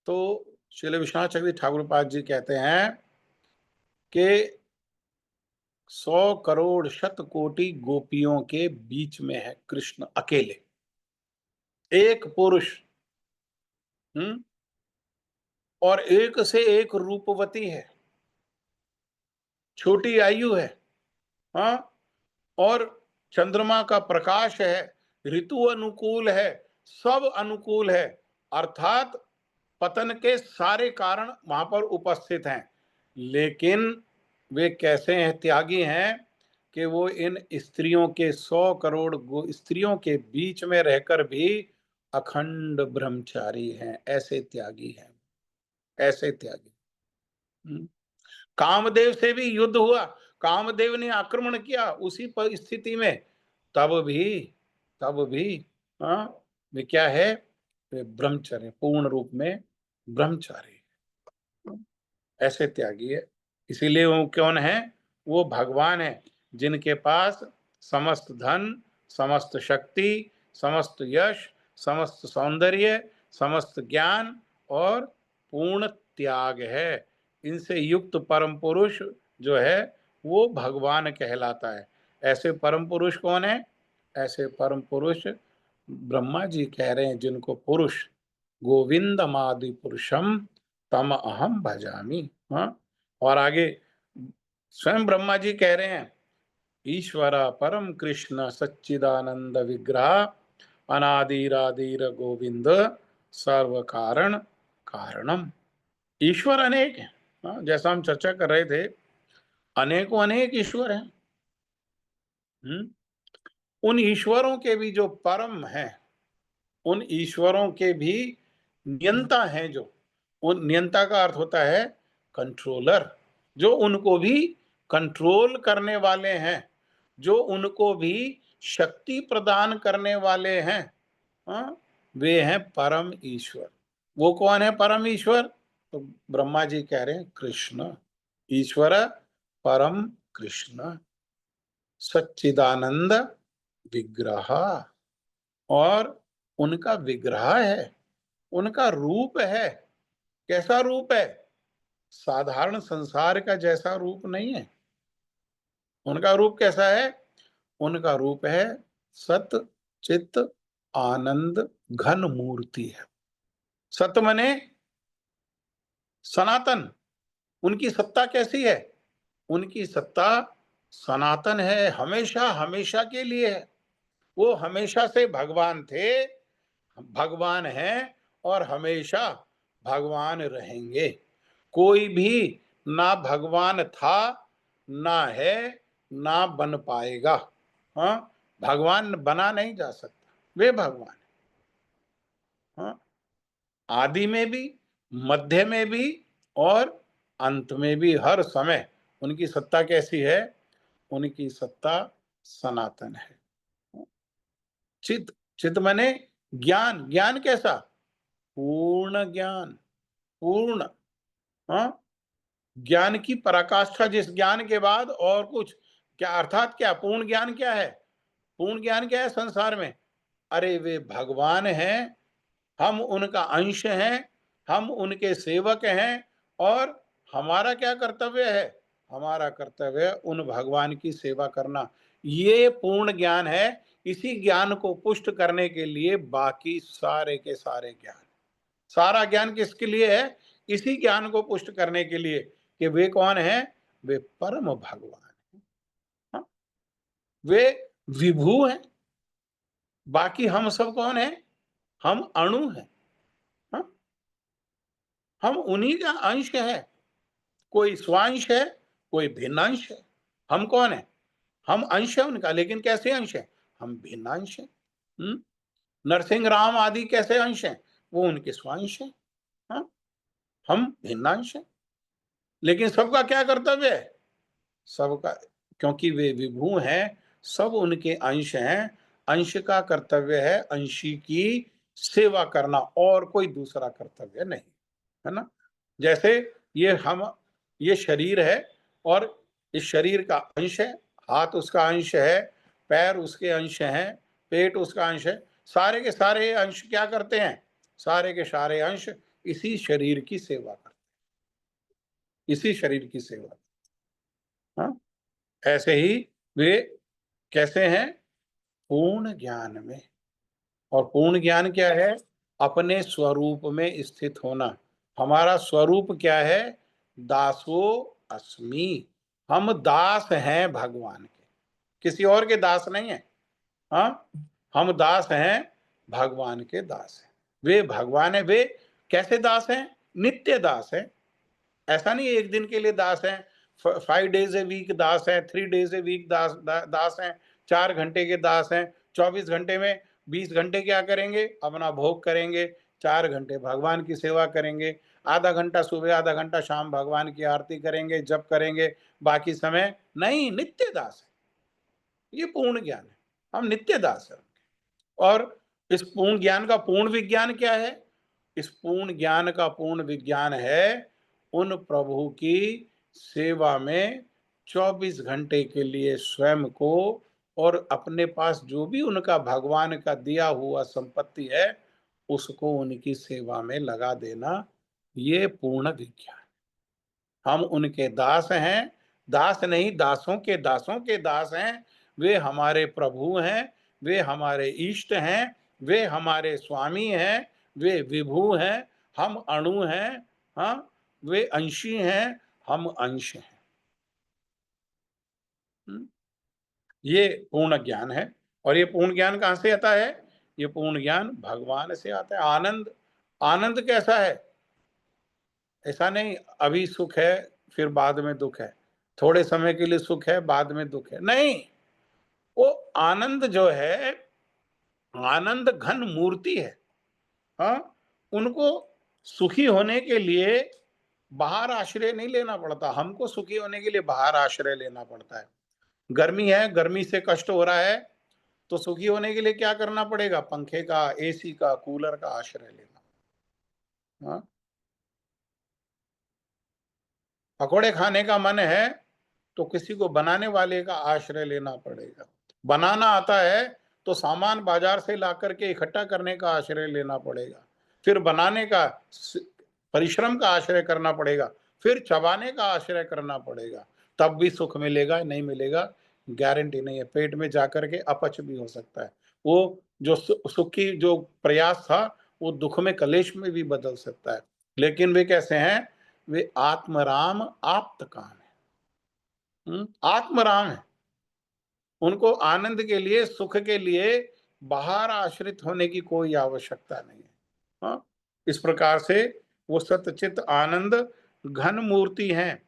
तो श्रील विश्वनाथ चक्रवर्ती ठाकुर पाद जी कहते हैं कि 100 करोड़ शत कोटि गोपियों के बीच में है कृष्ण अकेले, एक पुरुष। हम्म। और एक से एक रूपवती है, छोटी आयु है। हाँ, और चंद्रमा का प्रकाश है, ऋतु अनुकूल है, सब अनुकूल है। अर्थात पतन के सारे कारण वहां पर उपस्थित हैं। लेकिन वे कैसे हैं? त्यागी हैं कि वो इन स्त्रियों के 100 करोड़ स्त्रियों के बीच में रहकर भी अखंड ब्रह्मचारी हैं। ऐसे त्यागी हैं, ऐसे त्यागी। कामदेव से भी युद्ध हुआ, कामदेव ने आक्रमण किया उसी परिस्थिति में, तब भी, तब भी, हाँ, वे क्या है? वे ब्रह्मचारी, पूर्ण रूप में ब्रह्मचारी, ऐसे त्यागी है। इसीलिए वो कौन है? वो भगवान है जिनके पास समस्त धन, समस्त शक्ति, समस्त यश, समस्त सौंदर्य, समस्त ज्ञान और पूर्ण त्याग है। इनसे युक्त परम पुरुष जो है वो भगवान कहलाता है। ऐसे परम पुरुष कौन है? ऐसे परम पुरुष ब्रह्मा जी कह रहे हैं, जिनको पुरुष गोविंदमादि पुरुषम तम अहम भजामी। हाँ, और आगे स्वयं ब्रह्मा जी कह रहे हैं, ईश्वर परम कृष्ण सच्चिदानंद विग्रह अनादिरादिर गोविंद सर्व कारण कारणम। ईश्वर अनेक है। जैसा हम चर्चा कर रहे थे, अनेकों अनेक ईश्वर हैं। उन ईश्वरों के भी जो परम हैं, उन ईश्वरों के भी नियंता हैं, जो उन नियंता का अर्थ होता है कंट्रोलर, जो उनको भी कंट्रोल करने वाले हैं, जो उनको भी शक्ति प्रदान करने वाले हैं, वे हैं परम ईश्वर। वो कौन है परम ईश्वर? तो ब्रह्मा जी कह रहे हैं कृष्ण। ईश्वर परम कृष्ण सच्चिदानंद विग्रह, और उनका विग्रह है, उनका रूप है। कैसा रूप है? साधारण संसार का जैसा रूप नहीं है। उनका रूप कैसा है? उनका रूप है सत चित आनंद घन मूर्ति है। सत मने सनातन। उनकी सत्ता कैसी है? उनकी सत्ता सनातन है, हमेशा हमेशा के लिए है। वो हमेशा से भगवान थे, भगवान हैं, और हमेशा भगवान रहेंगे। कोई भी ना भगवान था, ना है, ना बन पाएगा। हाँ, भगवान बना नहीं जा सकता, वे भगवान। हाँ, आदि में भी, मध्य में भी, और अंत में भी, हर समय उनकी सत्ता कैसी है? उनकी सत्ता सनातन है। चित, चित माने ज्ञान। ज्ञान कैसा? पूर्ण ज्ञान। पूर्ण। हाँ, ज्ञान की पराकाष्ठा, जिस ज्ञान के बाद और कुछ क्या, अर्थात क्या पूर्ण ज्ञान क्या है? पूर्ण ज्ञान क्या है संसार में? अरे वे भगवान हैं, हम उनका अंश हैं, हम उनके सेवक हैं, और हमारा क्या कर्तव्य है? हमारा कर्तव्य है उन भगवान की सेवा करना। ये पूर्ण ज्ञान है। इसी ज्ञान को पुष्ट करने के लिए बाकी सारे के सारे ज्ञान, सारा ज्ञान किसके लिए है? इसी ज्ञान को पुष्ट करने के लिए कि वे कौन है? वे परम भगवान हैं। हाँ? वे विभू हैं। बाकी हम सब कौन है? हम अणु हैं। हाँ? हम उन्हीं का अंश है। कोई स्वांश है, कोई भिन्नांश है। हम कौन है? हम अंश है उनका, लेकिन कैसे अंश है? हम भिन्नांश है। नरसिंह राम आदि कैसे अंश हैं? वो उनके स्वांश है। हाँ? हम भिन्नांश है। लेकिन सबका क्या कर्तव्य है? सबका, क्योंकि वे विभू हैं, सब उनके अंश हैं। अंश का कर्तव्य है अंशी की सेवा करना, और कोई दूसरा कर्तव्य नहीं, है ना? जैसे ये शरीर है, और इस शरीर का अंश है, हाथ उसका अंश है, पैर उसके अंश हैं, पेट उसका अंश है। सारे के सारे अंश क्या करते हैं? सारे के सारे अंश इसी शरीर की सेवा करते हैं, इसी शरीर की सेवा। हाँ, ऐसे ही वे कैसे हैं? पूर्ण ज्ञान में। और पूर्ण ज्ञान क्या है? अपने स्वरूप में स्थित होना। हमारा स्वरूप क्या है? दासो अस्मि। हम दास हैं भगवान के, किसी और के दास नहीं है। हाँ, हम दास हैं, भगवान के दास हैं। वे भगवान है। वे कैसे दास हैं? नित्य दास हैं। ऐसा नहीं एक दिन के लिए दास हैं, 5 days a week दास हैं, 3 days a week दास हैं, 4 घंटे के दास हैं। 24 घंटे में 20 घंटे क्या करेंगे? अपना भोग करेंगे। 4 घंटे भगवान की सेवा करेंगे। आधा घंटा सुबह, आधा घंटा शाम भगवान की आरती करेंगे, जप करेंगे। बाकी समय नहीं, नित्य दास है। ये पूर्ण ज्ञान है। हम नित्य दास है। और इस पूर्ण ज्ञान का पूर्ण विज्ञान क्या है? इस पूर्ण ज्ञान का पूर्ण विज्ञान है उन प्रभु की सेवा में 24 घंटे के लिए स्वयं को, और अपने पास जो भी उनका भगवान का दिया हुआ संपत्ति है, उसको उनकी सेवा में लगा देना। ये पूर्ण विज्ञान। हम उनके दास हैं। दास नहीं, दासों के दास हैं। वे हमारे प्रभु हैं, वे हमारे इष्ट हैं, वे हमारे स्वामी हैं, वे विभु हैं, हम अणु हैं। हाँ, वे अंशी हैं, हम अंश हैं। ये पूर्ण ज्ञान है। और ये पूर्ण ज्ञान कहाँ से आता है? ये पूर्ण ज्ञान भगवान से आता है। आनंद, आनंद कैसा है? ऐसा नहीं अभी सुख है फिर बाद में दुख है, थोड़े समय के लिए सुख है बाद में दुख है, नहीं। वो आनंद जो है, आनंद घन मूर्ति है। हाँ, उनको सुखी होने के लिए बाहर आश्रय नहीं लेना पड़ता, हमको सुखी होने के लिए बाहर आश्रय लेना पड़ता है। गर्मी है, गर्मी से कष्ट हो रहा है, तो सुखी होने के लिए क्या करना पड़ेगा? पंखे का, एसी का, कूलर का आश्रय लेना। हाँ, पकोड़े खाने का मन है तो किसी को बनाने वाले का आश्रय लेना पड़ेगा। बनाना आता है तो सामान बाजार से ला करके इकट्ठा करने का आश्रय लेना पड़ेगा। फिर बनाने का परिश्रम का आश्रय करना पड़ेगा, फिर चबाने का आश्रय करना पड़ेगा, तब भी सुख मिलेगा, नहीं मिलेगा गारंटी नहीं है। पेट में जाकर के अपच भी हो सकता है। वो जो सुख की जो प्रयास था वो दुख में, कलेश में भी बदल सकता है। लेकिन वे कैसे हैं? वे आत्मराम आप्त काम है। आत्मराम है। उनको आनंद के लिए, सुख के लिए बाहर आश्रित होने की कोई आवश्यकता नहीं है। हाँ, इस प्रकार से वो सतचित आनंद घन मूर्ति हैं,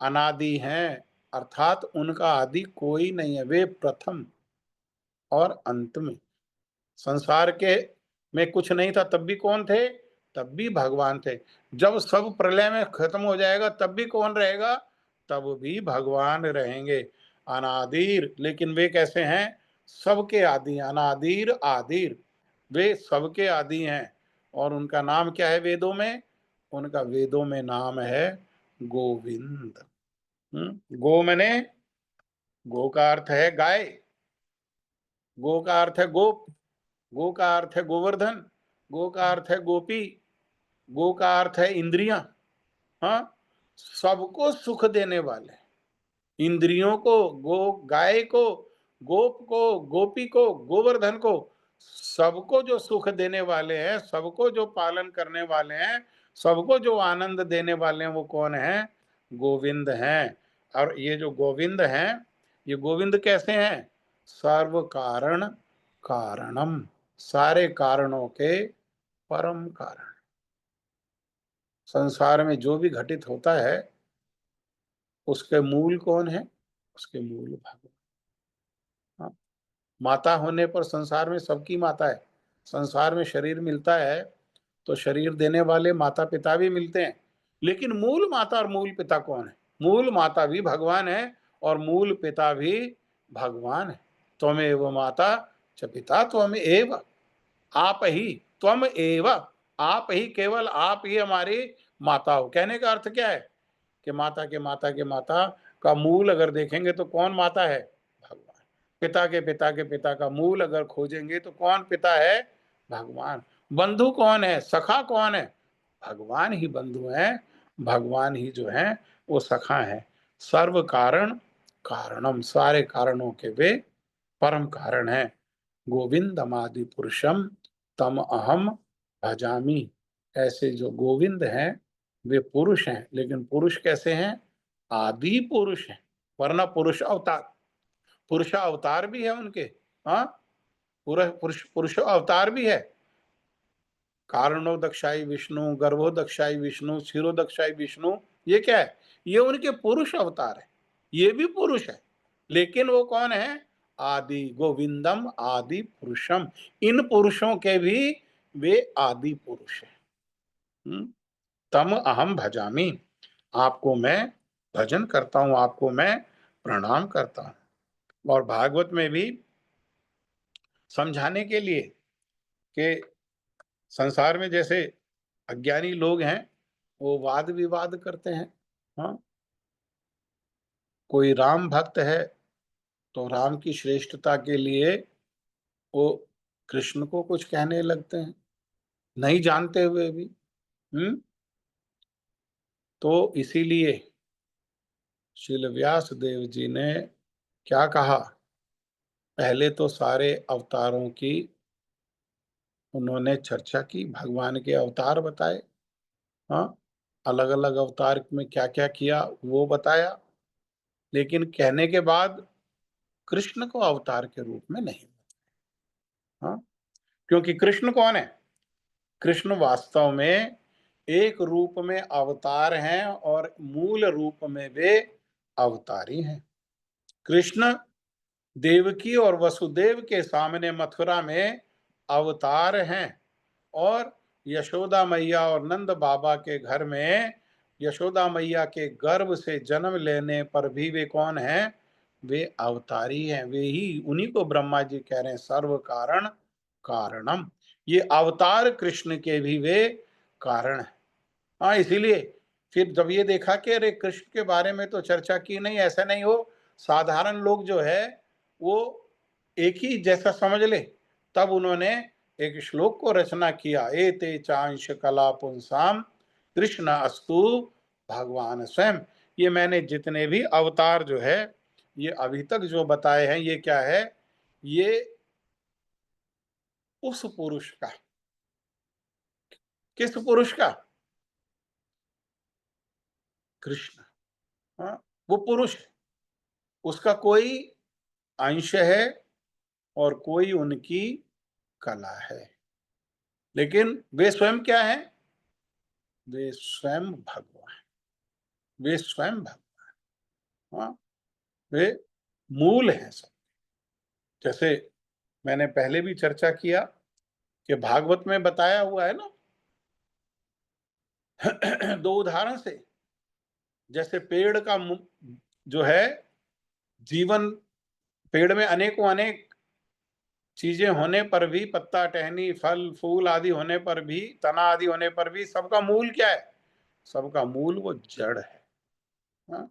अनादि हैं, अर्थात उनका आदि कोई नहीं है। वे प्रथम और अंत में, संसार के में कुछ नहीं था तब भी कौन थे? तब भी भगवान थे। जब सब प्रलय में खत्म हो जाएगा तब भी कौन रहेगा? तब भी भगवान रहेंगे। अनादिर, लेकिन वे कैसे हैं? सबके आदि, अनादिर आदिर, वे सबके आदि हैं। और उनका नाम क्या है वेदों में? उनका वेदों में नाम है गोविंद। गो मने, गो का अर्थ है गाय, गो का अर्थ है गोप, गो का अर्थ है गोवर्धन, गो का अर्थ है गोपी, गो का अर्थ है इंद्रियां। हाँ, सबको सुख देने वाले, इंद्रियों को, गो गाय को, गोप को, गोपी को, गोवर्धन को, सबको जो सुख देने वाले हैं, सबको जो पालन करने वाले हैं, सबको जो आनंद देने वाले हैं, वो कौन है? गोविंद हैं। और ये जो गोविंद हैं, ये गोविंद कैसे हैं? सर्व कारण कारणम, सारे कारणों के परम कारण। संसार में जो भी घटित होता है उसके मूल कौन है? उसके मूल भगवान। हाँ, माता होने पर संसार में सबकी माता है। संसार में शरीर मिलता है तो शरीर देने वाले माता पिता भी मिलते हैं, लेकिन मूल माता और मूल पिता कौन है? मूल माता भी भगवान है और मूल पिता भी भगवान है। त्वमेव माता च पिता त्वमेव, आप ही, त्वम एव, आप ही, केवल आप ही हमारी माता हो। कहने का अर्थ क्या है? कि माता के माता के माता का मूल अगर देखेंगे तो कौन माता है? भगवान। पिता के पिता के पिता का मूल अगर खोजेंगे तो कौन पिता है? भगवान। बंधु कौन है? सखा कौन है? भगवान ही बंधु हैं, भगवान ही जो है वो सखा है। सर्व कारण कारणम, सारे कारणों के वे परम कारण है। गोविंदमादि पुरुषम तम अहम भजामी, ऐसे जो गोविंद हैं वे पुरुष हैं, लेकिन पुरुष कैसे हैं? आदि पुरुष हैं। वरना पुरुष अवतार, पुरुष अवतार भी है उनके। हाँ, पुरुष पुरुष अवतार भी है। कारणो दक्षाई विष्णु, गर्भो दक्षाई विष्णु, शिरो दक्षाई विष्णु, ये क्या है? ये उनके पुरुष अवतार है, ये भी पुरुष है। लेकिन वो कौन है? आदि गोविंदम आदि पुरुषम, इन पुरुषों के भी वे आदि पुरुष है। तम अहम भजामी, आपको मैं भजन करता हूं, आपको मैं प्रणाम करता हूं। और भागवत में भी समझाने के लिए कि संसार में जैसे अज्ञानी लोग हैं वो वाद विवाद करते हैं। हाँ, कोई राम भक्त है तो राम की श्रेष्ठता के लिए वो कृष्ण को कुछ कहने लगते हैं, नहीं जानते हुए भी। हम्म तो इसीलिए श्रील व्यास देव जी ने क्या कहा? पहले तो सारे अवतारों की उन्होंने चर्चा की, भगवान के अवतार बताए। हाँ, अलग अलग अवतार में क्या क्या किया वो बताया। लेकिन कहने के बाद कृष्ण को अवतार के रूप में नहीं। हाँ, क्योंकि कृष्ण कौन है? कृष्ण वास्तव में एक रूप में अवतार हैं और मूल रूप में वे अवतारी हैं। कृष्ण देवकी और वसुदेव के सामने मथुरा में अवतार हैं और यशोदा मैया और नंद बाबा के घर में यशोदा मैया के गर्भ से जन्म लेने पर भी वे कौन हैं? वे अवतारी हैं। वे ही, उन्हीं को ब्रह्मा जी कह रहे हैं सर्व कारण कारणम। ये अवतार कृष्ण के भी वे कारण हैं। हाँ, इसीलिए फिर जब ये देखा कि अरे कृष्ण के बारे में तो चर्चा की नहीं, ऐसा नहीं हो साधारण लोग जो है वो एक ही जैसा समझ ले, तब उन्होंने एक श्लोक को रचना किया, एते चांश कला पुंसाम कृष्ण अस्तु भगवान स्वयं। ये मैंने जितने भी अवतार जो है ये अभी तक जो बताए हैं, ये क्या है? ये उस पुरुष का। किस पुरुष का? कृष्ण। हाँ, वो पुरुष है, उसका कोई अंश है और कोई उनकी कला है, लेकिन वे स्वयं क्या है? वे स्वयं भगवान। वे स्वयं भगवान। हाँ, वे मूल हैं सब। जैसे मैंने पहले भी चर्चा किया कि भागवत में बताया हुआ है ना दो उदाहरण से। जैसे पेड़ का जो है जीवन, पेड़ में अनेकों अनेक चीजें होने पर भी, पत्ता टहनी फल फूल आदि होने पर भी, तना आदि होने पर भी, सबका मूल क्या है? सबका मूल वो जड़ है। हाँ?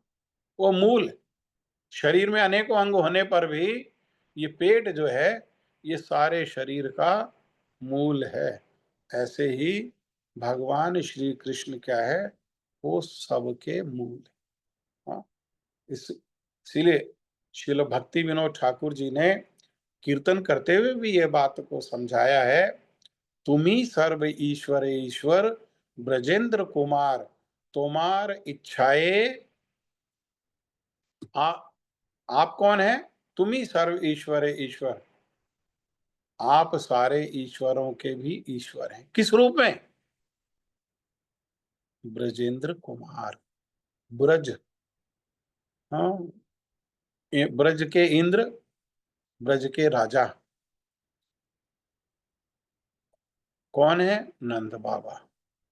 वो मूल। शरीर में अनेकों अंग होने पर भी ये पेट जो है ये सारे शरीर का मूल है। ऐसे ही भगवान श्री कृष्ण क्या है? वो सबके मूल है। हाँ? इसीलिए श्रील भक्ति विनोद ठाकुर जी ने कीर्तन करते हुए भी ये बात को समझाया है, तुम्ही सर्व ईश्वर ईश्वर ब्रजेंद्र कुमार, तोमार इच्छाए। आ, आप कौन है? तुम्ही सर्व ईश्वर ईश्वर। आप सारे ईश्वरों के भी ईश्वर हैं। किस रूप में? ब्रजेंद्र कुमार। ब्रज। हाँ, ब्रज के इंद्र, ब्रज के राजा कौन है? नंद बाबा।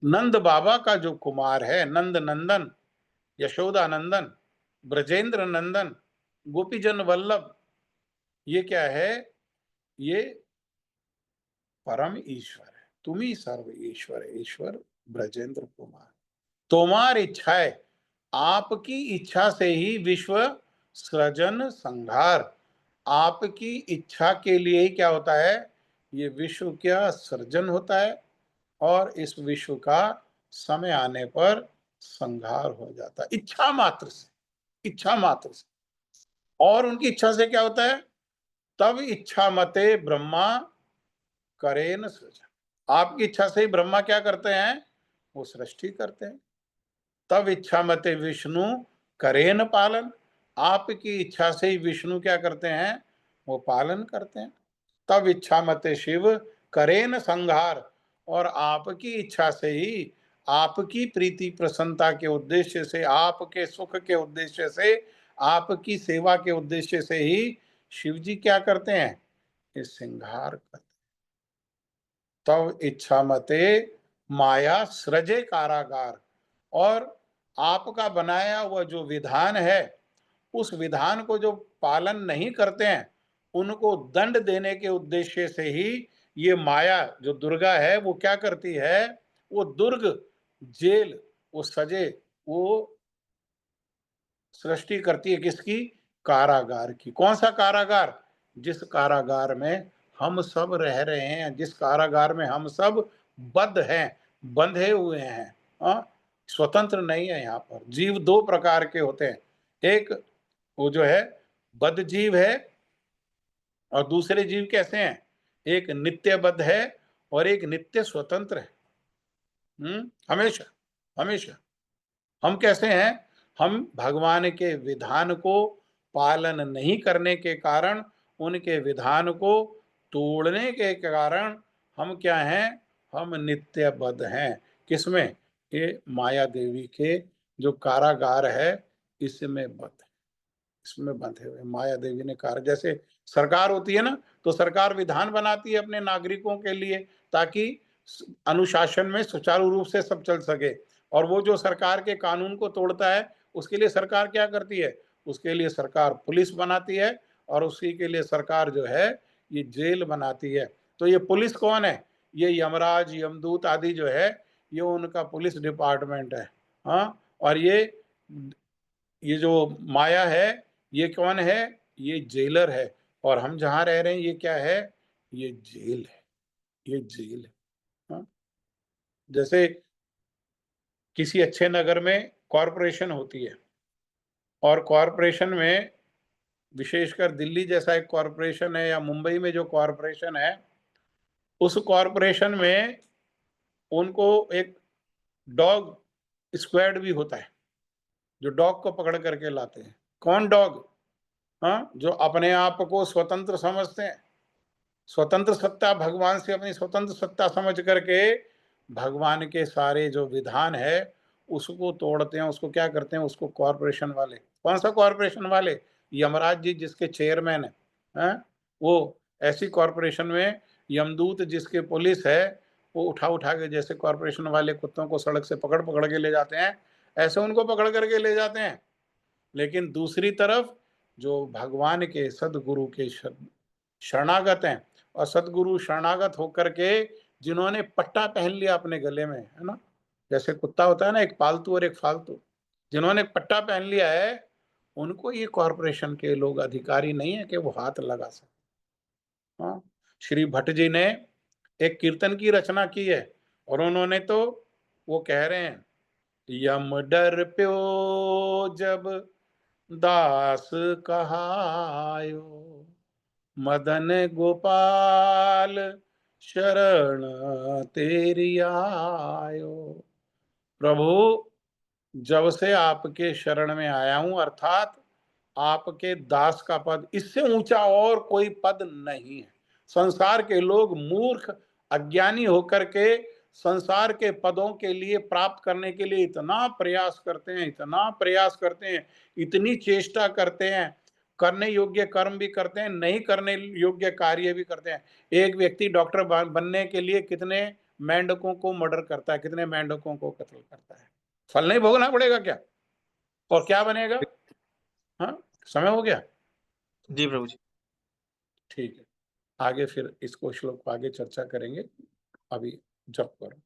नंद बाबा का जो कुमार है, नंद नंदन, यशोदा नंदन, ब्रजेंद्र नंदन, गोपीजन वल्लभ, ये क्या है? ये परम ईश्वर है। तुम्ही सर्व ईश्वर ईश्वर ब्रजेंद्र कुमार। तोमार इच्छा है, आपकी इच्छा से ही विश्व सृजन संहार। आपकी इच्छा के लिए ही क्या होता है? ये विश्व क्या सृजन होता है और इस विश्व का समय आने पर संहार हो जाता है, इच्छा मात्र से। इच्छा मात्र से। और उनकी इच्छा से क्या होता है? तब इच्छा मते ब्रह्मा करेन सृजन। आपकी इच्छा से ही ब्रह्मा क्या करते हैं? वो सृष्टि करते हैं। तब इच्छा मते विष्णु करेन पालन। आपकी इच्छा से ही विष्णु क्या करते हैं? वो पालन करते हैं। तब इच्छा मते शिव करेन संहार। और आपकी इच्छा से ही, आपकी प्रीति प्रसन्नता के उद्देश्य से, आपके सुख के उद्देश्य से, आपकी सेवा के उद्देश्य से ही शिव जी क्या करते हैं? ये संहार करते। तब इच्छा मते माया सृजे कारागार। और आपका बनाया हुआ जो विधान है, उस विधान को जो पालन नहीं करते हैं, उनको दंड देने के उद्देश्य से ही ये माया जो दुर्गा है वो क्या करती है? वो दुर्ग जेल, वो सजे, वो सृष्टि करती है किसकी? कारागार की। कौन सा कारागार? जिस कारागार में हम सब रह रहे हैं, जिस कारागार में हम सब बद्ध हैं, बंधे हुए हैं। हाँ? स्वतंत्र नहीं है। यहाँ पर जीव दो प्रकार के होते हैं। एक वो जो है बद्ध जीव है, और दूसरे जीव कैसे हैं? एक नित्यबद्ध है और एक नित्य स्वतंत्र है। हमेशा हमेशा। हम कैसे हैं? हम भगवान के विधान को पालन नहीं करने के कारण, उनके विधान को तोड़ने के कारण हम क्या हैं? हम नित्यबद्ध हैं। किसमें? ये माया देवी के जो कारागार है, इसमें बद्ध है। इसमें बंधे हुए माया देवी ने कार्य, जैसे सरकार होती है ना, तो सरकार विधान बनाती है अपने नागरिकों के लिए, ताकि अनुशासन में सुचारू रूप से सब चल सके। और वो जो सरकार के कानून को तोड़ता है, उसके लिए सरकार क्या करती है? उसके लिए सरकार पुलिस बनाती है, और उसी के लिए सरकार जो है ये जेल बनाती है। तो ये पुलिस कौन है? ये यमराज, यमदूत आदि जो है, ये उनका पुलिस डिपार्टमेंट है। हाँ, और ये जो माया है, ये कौन है? ये जेलर है। और हम जहाँ रह रहे हैं, ये क्या है? ये जेल है, ये जेल है। हाँ? जैसे किसी अच्छे नगर में कॉरपोरेशन होती है, और कॉरपोरेशन में विशेषकर दिल्ली जैसा एक कॉरपोरेशन है, या मुंबई में जो कॉरपोरेशन है, उस कॉरपोरेशन में उनको एक डॉग स्क्वाड भी होता है, जो डॉग को पकड़ करके लाते हैं। कौन डॉग? हाँ, जो अपने आप को स्वतंत्र समझते हैं। स्वतंत्र सत्ता, भगवान से अपनी स्वतंत्र सत्ता समझ करके भगवान के सारे जो विधान है उसको तोड़ते हैं। उसको क्या करते हैं? उसको कॉरपोरेशन वाले, कौन सा कॉरपोरेशन वाले? यमराज जी जिसके चेयरमैन है, हैं? वो ऐसी कॉरपोरेशन में यमदूत जिसके पुलिस है, वो उठा उठा के, जैसे कॉरपोरेशन वाले कुत्तों को सड़क से पकड़ पकड़ के ले जाते हैं, ऐसे उनको पकड़ करके ले जाते हैं। लेकिन दूसरी तरफ जो भगवान के सदगुरु के शरणागत हैं, और सदगुरु शरणागत होकर के जिन्होंने पट्टा पहन लिया अपने गले में, है ना, जैसे कुत्ता होता है ना, एक पालतू और एक फालतू, जिन्होंने पट्टा पहन लिया है, उनको ये कॉरपोरेशन के लोग अधिकारी नहीं है कि वो हाथ लगा सके। हाँ, श्री भट्ट जी ने एक कीर्तन की रचना की है, और उन्होंने तो, वो कह रहे हैं, यम डर प्यो जब दास कहायो, मदन गोपाल शरण तेरी आयो। प्रभु, जब से आपके शरण में आया हूं, अर्थात आपके दास का पद, इससे ऊंचा और कोई पद नहीं है। संसार के लोग मूर्ख, अज्ञानी होकर के संसार के पदों के लिए, प्राप्त करने के लिए इतना प्रयास करते हैं, इतना प्रयास करते हैं, इतनी चेष्टा करते हैं, करने योग्य कर्म भी करते हैं, नहीं करने योग्य कार्य भी करते हैं। एक व्यक्ति डॉक्टर बनने के लिए कितने मेंढकों को मर्डर करता है, कितने मेंढकों को कत्ल करता है। फल नहीं भोगना पड़ेगा क्या? और क्या बनेगा? हाँ, समय हो गया। जी प्रभु जी। ठीक है, आगे फिर इसको, श्लोक को आगे चर्चा करेंगे। अभी जप करो।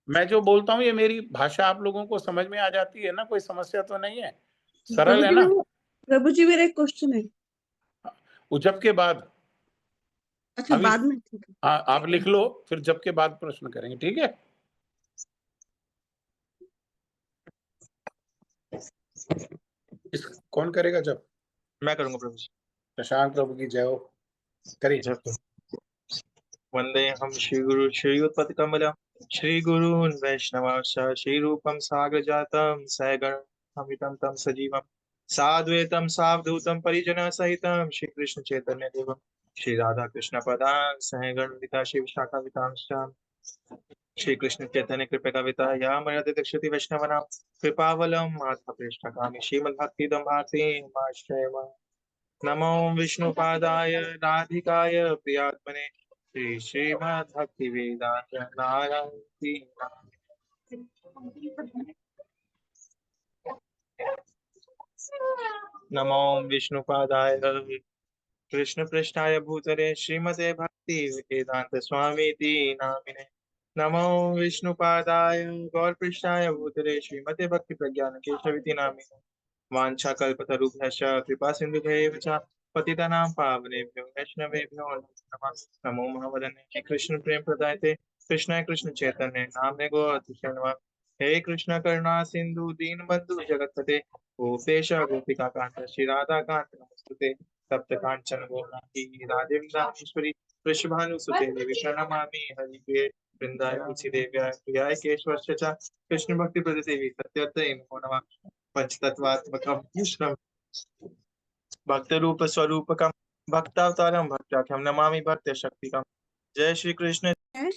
मैं जो बोलता हूँ, ये मेरी भाषा आप लोगों को समझ में आ जाती है ना? कोई समस्या तो नहीं है? सरल है ना? प्रभु जी मेरा एक क्वेश्चन है। वो जप के बाद, अच्छा, अभी, बाद में? ठीक है। हाँ, आप लिख लो, फिर जप के बाद प्रश्न करेंगे, ठीक है? इस कौन करेगा जप? मैं करूंगा प्रभु जी। शशांक प्रभु की जय हो। करिए। जप। वंदे हम श्री गुरु श्रीयुतपति कमलम श्री गुरून् वैष्णवांश श्री रूपम सागर जातम सहगण अमितम तम सजीवम साद्वैतम सावधूतम परिजन सहितम श्री कृष्ण चैतन्य देवम श्री राधा कृष्ण पदान सहगण विता शिव शाखा वितांश श्री कृष्ण चैतन्य कृपा कविता या मर्यादित दक्षति वैष्णवनां कृपावलम माता पृष्ठकामि श्रीमद्भक्तिदं भारती माश्रय नमो विष्णुपादाय राधिकाय प्रियात्मने श्री श्रीमद्भक्ति वेदांत नारायण नमो विष्णुपादाय कृष्ण पृष्ठाय भूतले श्रीमते भक्ति वेदांत स्वामी नामिने नमो विष्णुपादाय गौर पृष्ठाय भूतले श्रीमते भक्ति प्रज्ञान केशविति नामिने वाञ्छाकल्पतरुभ्यश्च कृपा सिन्धुभ्यैव च पतितानां पावनेभ्यो वैष्णवेभ्यो नमः। नमो महावदने कृष्ण प्रेम प्रदायते कृष्णाय कृष्ण चैतन्य नामने गौरतिशय नमः। हे कृष्ण करुणा सिंधु दीनबंधु जगतपते गोपेश गोपिका कांत श्री राधा कांत नमस्तुते सप्त कांचन गौरांगी राधे वृंदावनेश्वरी वृषभानुसुते देवी प्रणमामि हरिप्रिये वृंदाय तुलसी देव्याय प्रियाय केशवश्च च कृष्ण भक्ति प्रदे देवी सत्यते नमो नमः। पंचतत्वात्मकं कृष्णं भक्तरूपस्वरूपकं भक्तावतारं भक्ताख्यं नमामि भक्तशक्तिकं। जय श्री कृष्ण। है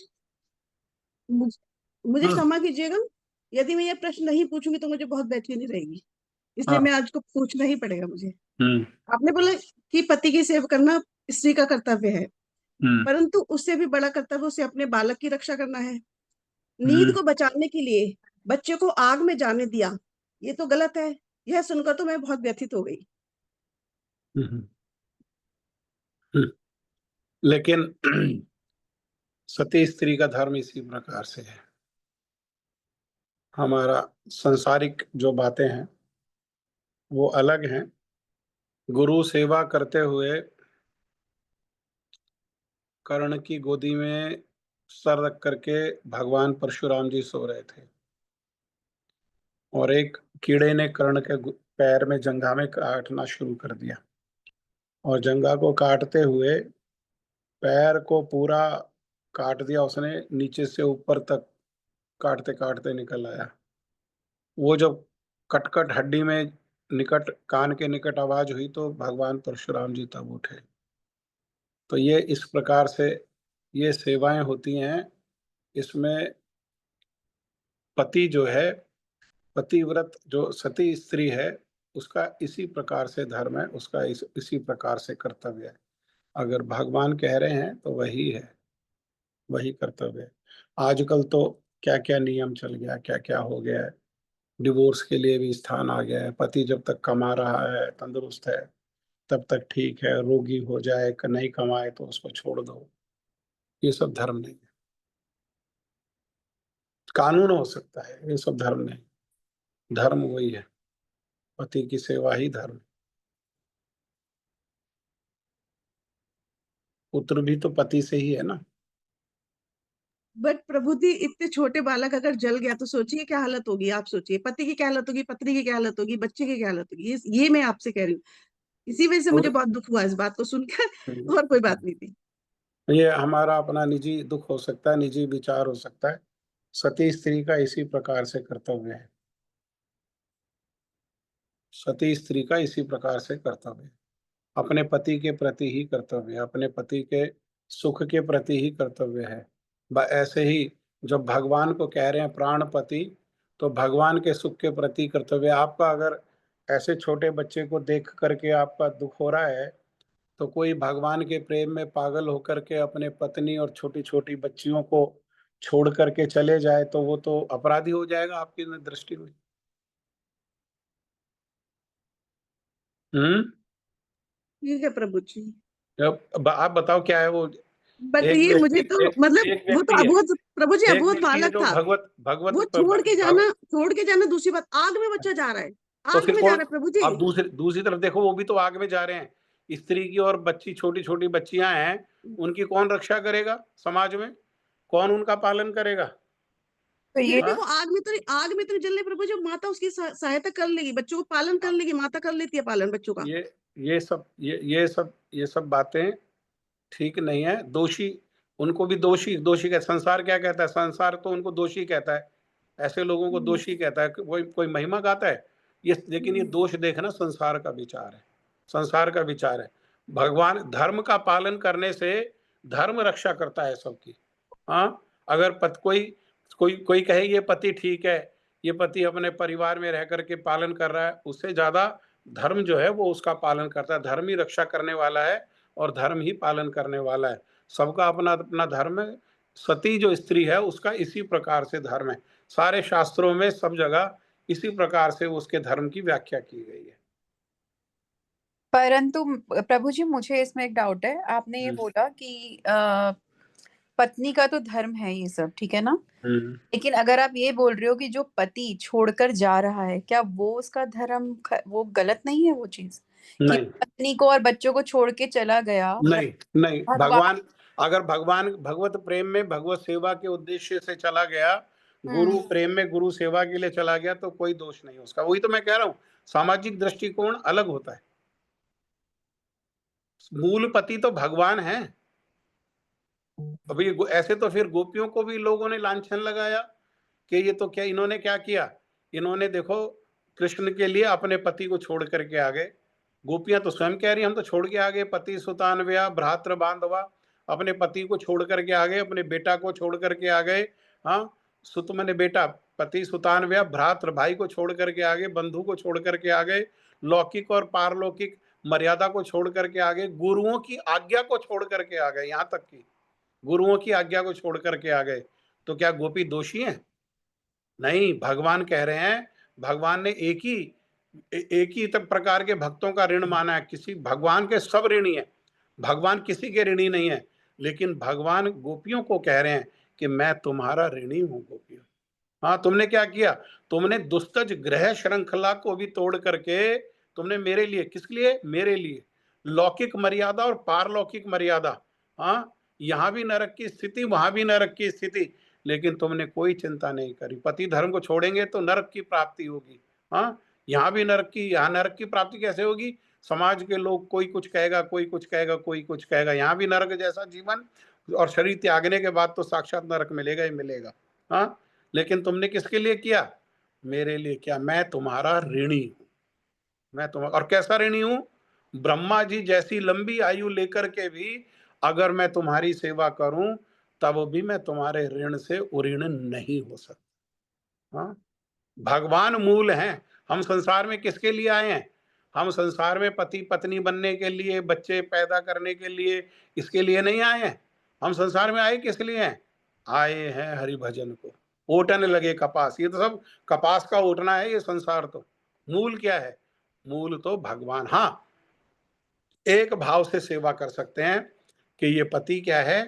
मुझ- मुझे हम्म क्षमा कीजिएगा, यदि मैं ये प्रश्न नहीं पूछूंगी तो मुझे बहुत बेचैनी रहेगी, इसलिए हाँ मैं आज को पूछना ही पड़ेगा मुझे। हम्म आपने बोला कि पति की सेवा करना स्त्री का कर्तव्य है, हम्म परंतु उससे भी बड़ा कर्तव्य उसे अपने बालक की रक्षा करना है। नींद हम्म को बचाने के लिए बच्चे को आग में जाने दिया, ये तो गलत है। यह सुनकर तो मैं बहुत व्यथित हो गई। हम्म, हम्म। लेकिन सती स्त्री का धर्म इसी प्रकार से है। हमारा संसारिक जो बातें हैं वो अलग हैं। गुरु सेवा करते हुए कर्ण की गोदी में सर रख करके भगवान परशुराम जी सो रहे थे और एक कीड़े ने कर्ण के पैर में जंघा में काटना शुरू कर दिया और जंघा को काटते हुए पैर को पूरा काट दिया उसने, नीचे से ऊपर तक काटते काटते निकल आया। वो जब कटकट हड्डी में निकट कान के निकट आवाज हुई तो भगवान परशुराम जी तब उठे। तो ये इस प्रकार से ये सेवाएं होती हैं। इसमें पति जो है, पतिव्रत जो सती स्त्री है, उसका इसी प्रकार से धर्म है, उसका इसी प्रकार से कर्तव्य है। अगर भगवान कह रहे हैं तो वही है, वही कर्तव्य है। आजकल तो क्या क्या नियम चल गया, क्या क्या हो गया है। डिवोर्स के लिए भी स्थान आ गया है। पति जब तक कमा रहा है, तंदुरुस्त है, तब तक ठीक है। रोगी हो जाए, नहीं कमाए तो उसको छोड़ दो। ये सब धर्म नहीं है। कानून हो सकता है, ये सब धर्म नहीं। धर्म वही है, पति की सेवा ही धर्म। पुत्र भी तो पति से ही है ना। बट प्रभु जी, इतने छोटे बालक अगर जल गया तो सोचिए क्या हालत होगी। आप सोचिए पति की क्या हालत होगी, पत्नी की क्या हालत होगी, बच्चे की क्या हालत होगी। ये मैं आपसे कह रही हूँ। इसी वजह से मुझे और बहुत दुख हुआ इस बात को सुनकर, और कोई बात नहीं थी। ये हमारा अपना निजी दुख हो सकता है, निजी विचार हो सकता है। सती स्त्री का इसी प्रकार से कर्तव्य है। सती स्त्री का इसी प्रकार से कर्तव्य है। अपने पति के प्रति ही कर्तव्य है, अपने पति के सुख के प्रति ही कर्तव्य है। ऐसे ही जब भगवान को कह रहे हैं प्राणपति, तो भगवान के सुख के प्रति कर्तव्य। आपका अगर ऐसे छोटे बच्चे को देख करके आपका दुख हो रहा है, तो कोई भगवान के प्रेम में पागल होकर के अपने पत्नी और छोटी छोटी बच्चियों को छोड़ करके चले जाए तो वो तो अपराधी हो जाएगा आपकी दृष्टि में। हम्म। ठीक है प्रभु जी। अब आप बताओ क्या है वो। बट एक ये व्यक्ति मुझे तो एक, मतलब एक वो व्यक्ति तो है, अबोध, प्रभु जी एक अबोध व्यक्ति है बालक जो था। भगवत भगवत वो छोड़ के जाना दूसरी बात, आग में बच्चा जा रहा है, तो आग फिर में जा कौन। रहा है प्रभु जी। अब दूसरी दूसरी तरफ देखो, वो भी तो आग में जा रहे हैं। स्त्री की और बच्ची, छोटी छोटी बच्चियां हैं, उनकी कौन रक्षा करेगा समाज में? कौन उनका पालन करेगा? तो फिर ये भी हाँ? वो आग में तो नहीं जल रहे प्रभु जी। माता उसकी सहायता कर लेगी, बच्चों को पालन कर लेगी, माता कर लेती है पालन बच्चों का। ये ये सब बातें ठीक नहीं है। दोषी, उनको भी दोषी दोषी कहता है। संसार क्या कहता है? संसार तो उनको दोषी कहता है। ऐसे लोगों को हम्म, दोषी कहता है। कोई कोई महिमा गाता है ये, लेकिन ये हम्म। दोष देखना संसार का विचार है। संसार का विचार है। भगवान धर्म का पालन करने से धर्म रक्षा करता है सबकी। हाँ, अगर कोई कोई कोई कहे ये पति ठीक है, ये पति अपने परिवार में रह करके पालन कर रहा है, उससे ज्यादा धर्म जो है वो उसका पालन करता है। धर्म ही रक्षा करने वाला है और धर्म ही पालन करने वाला है। सबका अपना अपना धर्म है। सती जो स्त्री है उसका इसी प्रकार से धर्म है। सारे शास्त्रों में सब जगह इसी प्रकार से उसके धर्म की व्याख्या की गई है। परंतु प्रभु जी, मुझे इसमें एक डाउट है। आपने ये बोला कि पत्नी का तो धर्म है ये सब, ठीक है ना? हम्म। लेकिन अगर आप ये बोल रहे हो कि जो पति छोड़कर जा रहा है, क्या वो उसका धर्म वो गलत नहीं है वो चीज, कि नहीं पत्नी को और बच्चों को छोड़ के चला गया नहीं नहीं, भगवान? भगवान अगर भगवान भगवत प्रेम में भगवत सेवा के उद्देश्य से चला गया, गुरु प्रेम में गुरु सेवा के लिए चला गया, तो कोई दोष नहीं उसका। वही तो मैं कह रहा हूँ, सामाजिक दृष्टिकोण अलग होता है। मूल पति तो भगवान है। अभी ऐसे तो फिर गोपियों को भी लोगों ने लांछन लगाया कि ये तो क्या, इन्होंने क्या किया। इन्होंने देखो कृष्ण के लिए अपने पति को छोड़ करके आ गए। गोपियां तो स्वयं कह रही हम तो छोड़ के आ गए, पति सुतान्वया भ्रातृ बांधवा, अपने पति को छोड़ करके आ गए, अपने बेटा को छोड़ करके आ गए। हाँ, सुत मने बेटा, पति सुतान्वया भ्रातृ भाई को छोड़ करके आ गए, बंधु को छोड़ करके आ गए, लौकिक और पारलौकिक मर्यादा को छोड़ करके आ गए, गुरुओं की आज्ञा को छोड़ करके आ गए, यहां तक कि गुरुओं की आज्ञा को छोड़ करके आ गए। तो क्या गोपी दोषी हैं? नहीं, भगवान कह रहे हैं, भगवान ने एक ही तक प्रकार के भक्तों का ऋण माना है। किसी भगवान के सब ऋणी है, भगवान किसी के ऋणी नहीं है, लेकिन भगवान गोपियों को कह रहे हैं कि मैं तुम्हारा ऋणी हूं गोपियों। हाँ, तुमने क्या किया? तुमने दुस्तज ग्रह श्रृंखला को भी तोड़ करके तुमने मेरे लिए, किसके लिए? मेरे लिए लौकिक मर्यादा और पारलौकिक मर्यादा, हाँ, यहाँ भी नरक की स्थिति, वहां भी नरक की स्थिति, लेकिन तुमने कोई चिंता नहीं करी। पति धर्म को छोड़ेंगे तो नरक की प्राप्ति होगी। हाँ, यहाँ भी नरक की, यहाँ नरक की प्राप्ति कैसे होगी? समाज के लोग, कोई कुछ कहेगा, कोई कुछ कहेगा, कोई कुछ कहेगा, यहाँ भी नरक जैसा जीवन, और शरीर त्यागने के बाद तो साक्षात नरक मिलेगा ही मिलेगा। हाँ, लेकिन तुमने किसके लिए किया? मेरे लिए किया। मैं तुम्हारा ऋणी हूं, मैं तुम्हारा, और कैसा ऋणी हूं? ब्रह्मा जी जैसी लंबी आयु लेकर के भी अगर मैं तुम्हारी सेवा करूं तब भी मैं तुम्हारे ऋण से उऋण नहीं हो सकता। हाँ, भगवान मूल हैं। हम संसार में किसके लिए आए हैं? हम संसार में पति पत्नी बनने के लिए, बच्चे पैदा करने के लिए, इसके लिए नहीं आए हैं। हम संसार में आए किस लिए हैं? आए हैं हरि भजन को। ओटने लगे कपास, ये तो सब कपास का ओटना है ये संसार। तो मूल क्या है? मूल तो भगवान। हाँ, एक भाव से सेवा कर सकते हैं कि ये पति क्या है?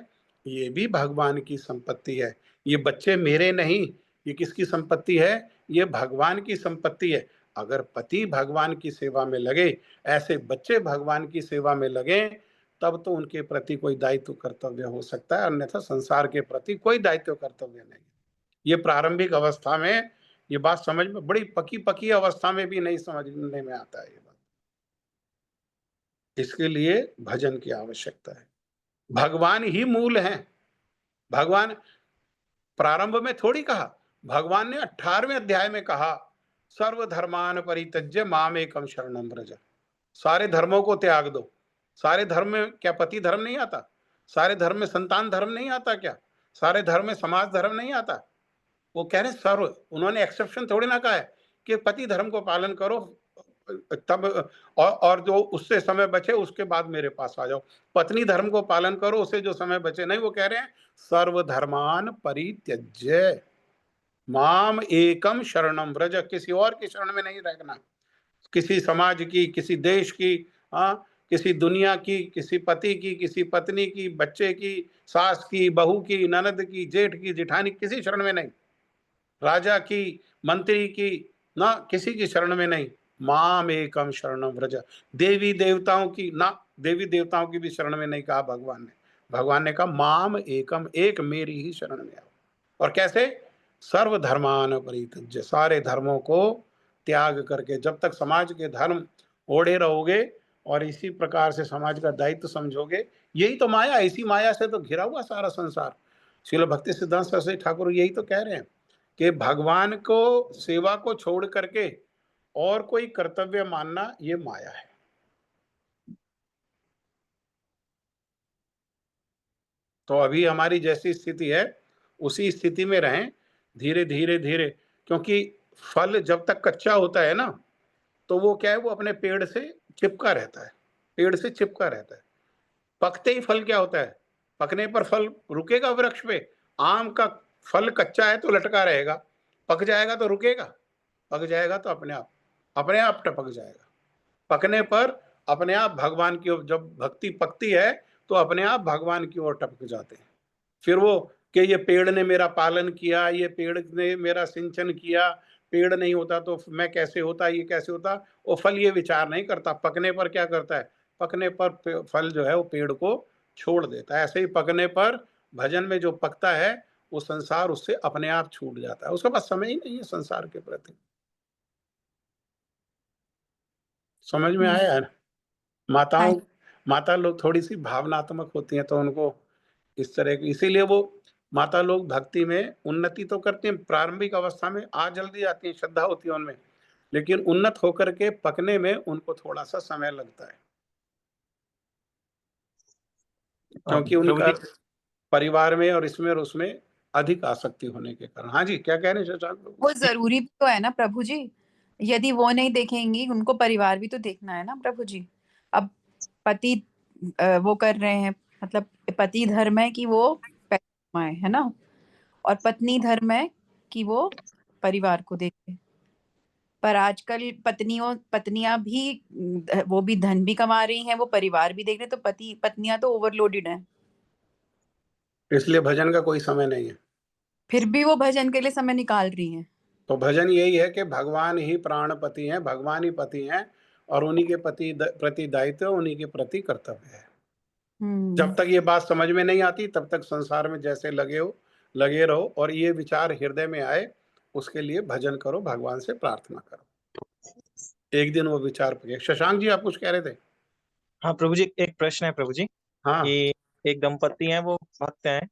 ये भी भगवान की संपत्ति है। ये बच्चे मेरे नहीं, ये किसकी संपत्ति है? ये भगवान की संपत्ति है। अगर पति भगवान की सेवा में लगे, ऐसे बच्चे भगवान की सेवा में लगे, तब तो उनके प्रति कोई दायित्व कर्तव्य हो सकता है, अन्यथा संसार के प्रति कोई दायित्व कर्तव्य नहीं। ये प्रारंभिक अवस्था में ये बात समझ में, बड़ी पकी पकी अवस्था में भी नहीं समझने में आता है ये बात। इसके लिए भजन की आवश्यकता है। भगवान ही मूल हैं। भगवान प्रारंभ में थोड़ी कहा, भगवान ने 18वें अध्याय में कहा, सर्वधर्मान परित्यज्य माम एकम शरणम व्रज। सारे धर्मों को त्याग दो। सारे धर्म में क्या पति धर्म नहीं आता? सारे धर्म में संतान धर्म नहीं आता क्या? सारे धर्म में समाज धर्म नहीं आता? वो कह रहे सर्व, उन्होंने एक्सेप्शन थोड़ी ना कहा है कि पति धर्म को पालन करो तब, और जो उससे समय बचे उसके बाद मेरे पास आ जाओ। पत्नी धर्म को पालन करो, उससे जो समय बचे नहीं। वो कह रहे हैं सर्वधर्मान परित्यज्य माम एकम शरणम व्रज। किसी और की शरण में नहीं रहना, किसी समाज की, किसी देश की, हाँ, किसी दुनिया की, किसी पति की, किसी पत्नी की, बच्चे की, सास की, बहू की, ननद की, जेठ की, जेठानी, किसी शरण में नहीं। राजा की, मंत्री की, ना किसी की शरण में नहीं। माम एकम शरणम व्रज। देवी देवताओं की ना, देवी देवताओं की भी शरण में नहीं कहा भगवान ने। भगवान ने कहा माम एकम, एक मेरी ही शरण में आओ। और कैसे? सर्वधर्मान परित्यज्य, सारे धर्मों को त्याग करके। जब तक समाज के धर्म ओढ़े रहोगे और इसी प्रकार से समाज का दायित्व समझोगे, यही तो माया, इसी माया से तो घिरा हुआ सारा संसार। श्रील भक्ति सिद्धांत सरस्वती ठाकुर यही तो कह रहे हैं कि भगवान को सेवा को छोड़ करके और कोई कर्तव्य मानना ये माया है। तो अभी हमारी जैसी स्थिति है उसी स्थिति में रहें, धीरे धीरे धीरे, क्योंकि फल जब तक कच्चा होता है ना, तो वो क्या है, वो अपने पेड़ से चिपका रहता है, पेड़ से चिपका रहता है। पकते ही फल क्या होता है? पकने पर फल रुकेगा वृक्ष पे। आम का फल कच्चा है तो लटका रहेगा, पक जाएगा तो रुकेगा? पक जाएगा तो अपने आप टपक जाएगा। पकने पर अपने आप भगवान की ओर, जब भक्ति पकती है तो अपने आप भगवान की ओर टपक जाते हैं। फिर वो कि ये पेड़ ने मेरा पालन किया, ये पेड़ ने मेरा सिंचन किया, पेड़ नहीं होता तो मैं कैसे होता, ये कैसे होता, वो फल ये विचार नहीं करता। पकने पर क्या करता है? पकने पर फल जो है वो पेड़ को छोड़ देता है। ऐसे ही पकने पर भजन में जो पकता है वो संसार उससे अपने आप छूट जाता है, उसके पास समय ही नहीं है संसार के प्रति। समझ में आया है? हाँ माता लोग थोड़ी सी भावनात्मक होती हैं, तो उनको इस तरह की, इसीलिए वो माता लोग भक्ति में उन्नति तो करती हैं, प्रारंभिक अवस्था में आ जल्दी आती हैं, श्रद्धा होती है उनमें, लेकिन उन्नत होकर के पकने में उनको थोड़ा सा समय लगता है, क्योंकि प्रभु उनका जी परिवार में और इसमें और उसमें अधिक आसक्ति होने के कारण। हाँ जी, क्या कह रहे हैं शशांक प्रभु? वो जरूरी भी तो है ना प्रभु जी, यदि वो नहीं देखेंगी उनको परिवार भी तो देखना है ना प्रभु जी। अब पति वो कर रहे हैं, मतलब पति धर्म है कि वो पैसा कमाए, है ना, और पत्नी धर्म है कि वो परिवार को देखे। पर आजकल पत्नियां भी वो भी धन भी कमा रही हैं, वो परिवार भी देख रहे हैं, तो पत्नियां तो ओवरलोडेड हैं। इसलिए भजन का कोई समय नहीं है। फिर भी वो भजन के लिए समय निकाल रही हैं। तो भजन यही है कि भगवान ही प्राणपति हैं, भगवान ही पति हैं, और उन्हीं के प्रति दायित्व, उन्हीं के प्रति कर्तव्य है। जब तक ये बात समझ में नहीं आती तब तक संसार में जैसे लगे रहो, और ये विचार हृदय में आए उसके लिए भजन करो, भगवान से प्रार्थना करो, एक दिन वो विचार पके। शशांक जी, आप कुछ कह रहे थे? हाँ प्रभु जी, एक प्रश्न है प्रभु जी हाँ। कि एक दंपति हैं, वो भक्त हैं,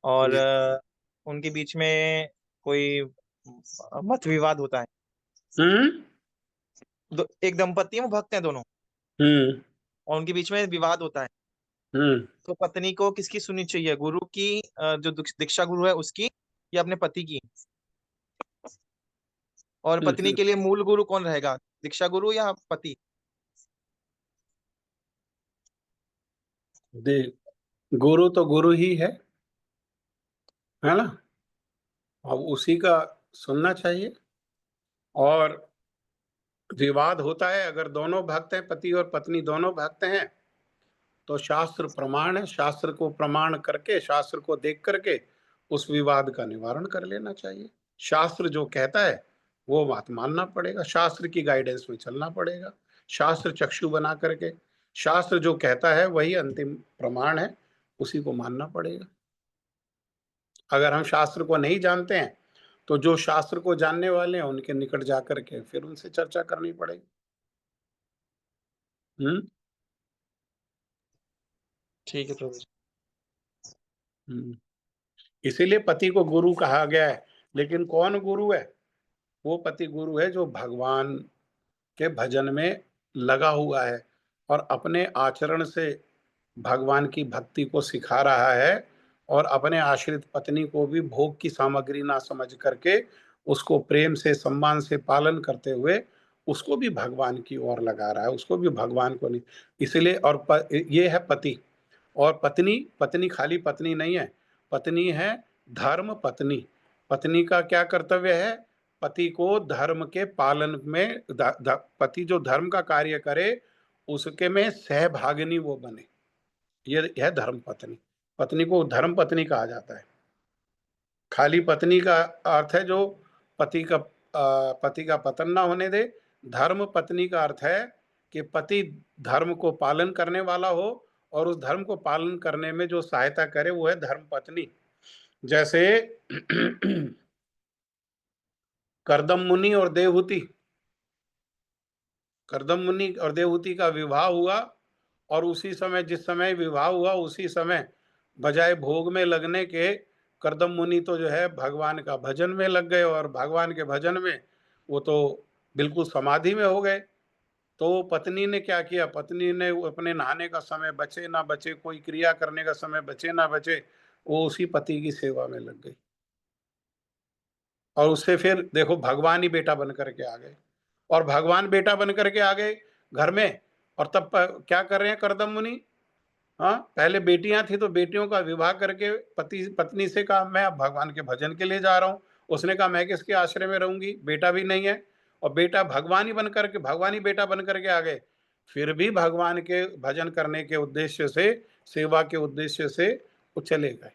और उनके बीच में कोई मत विवाद होता है। हम्म एक दंपति है, वो भक्त हैं दोनों, हम्म और उनके बीच में विवाद होता है। हम्म तो पत्नी को किसकी सुननी चाहिए, गुरु की, जो दीक्षा गुरु है उसकी, या अपने पति की? और पत्नी के लिए मूल गुरु कौन रहेगा, दीक्षा गुरु या पति? दे गुरु तो गुरु ही है ना? अब उसी का सुनना चाहिए। और विवाद होता है अगर दोनों भक्त हैं, पति और पत्नी दोनों भक्त हैं, तो शास्त्र प्रमाण है, शास्त्र को प्रमाण करके, शास्त्र को देख करके उस विवाद का निवारण कर लेना चाहिए। शास्त्र जो कहता है वो बात मानना पड़ेगा, शास्त्र की गाइडेंस में चलना पड़ेगा, शास्त्र चक्षु बना करके शास्त्र जो कहता है वही अंतिम प्रमाण है, उसी को मानना पड़ेगा। अगर हम शास्त्र को नहीं जानते हैं तो जो शास्त्र को जानने वाले हैं उनके निकट जाकर के फिर उनसे चर्चा करनी पड़ेगी। ठीक है प्रभु जी। इसीलिए पति को गुरु कहा गया है। लेकिन कौन गुरु है? वो पति गुरु है जो भगवान के भजन में लगा हुआ है और अपने आचरण से भगवान की भक्ति को सिखा रहा है, और अपने आश्रित पत्नी को भी भोग की सामग्री ना समझ करके उसको प्रेम से, सम्मान से पालन करते हुए उसको भी भगवान की ओर लगा रहा है, उसको भी भगवान को नहीं। इसलिए ये है पति। और पत्नी, पत्नी खाली पत्नी नहीं है, पत्नी है धर्म पत्नी। पत्नी का क्या कर्तव्य है? पति को धर्म के पालन में, पति जो धर्म का कार्य करे उसके में सहभागिनी वो बने, ये है धर्म पत्नी। पत्नी को धर्म पत्नी कहा जाता है। खाली पत्नी का अर्थ है जो पति का पतन ना होने दे। धर्म पत्नी का अर्थ है कि पति धर्म को पालन करने वाला हो, और उस धर्म को पालन करने में जो सहायता करे वो है धर्म पत्नी। जैसे करदम मुनि और देवहूति, करदम मुनि और देवहूति का विवाह हुआ, और उसी समय, जिस समय विवाह हुआ उसी समय बजाय भोग में लगने के करदम मुनि तो जो है भगवान का भजन में लग गए, और भगवान के भजन में वो तो बिल्कुल समाधि में हो गए। तो पत्नी ने क्या किया? पत्नी ने अपने नहाने का समय बचे ना बचे, कोई क्रिया करने का समय बचे ना बचे, वो उसी पति की सेवा में लग गई, और उससे फिर देखो भगवान ही बेटा बन करके आ गए। और भगवान बेटा बन करके आ गए घर में, और तब क्या कर रहे हैं करदम मुनि? हाँ, पहले बेटियां थी तो बेटियों का विवाह करके पत्नी से कहा मैं अब भगवान के भजन के लिए जा रहा हूँ। उसने कहा मैं किसके आश्रय में रहूंगी, बेटा भी नहीं है, और बेटा भगवान ही बेटा बन करके आ गए। फिर भी भगवान के भजन करने के उद्देश्य से, सेवा के उद्देश्य से वो चले गए।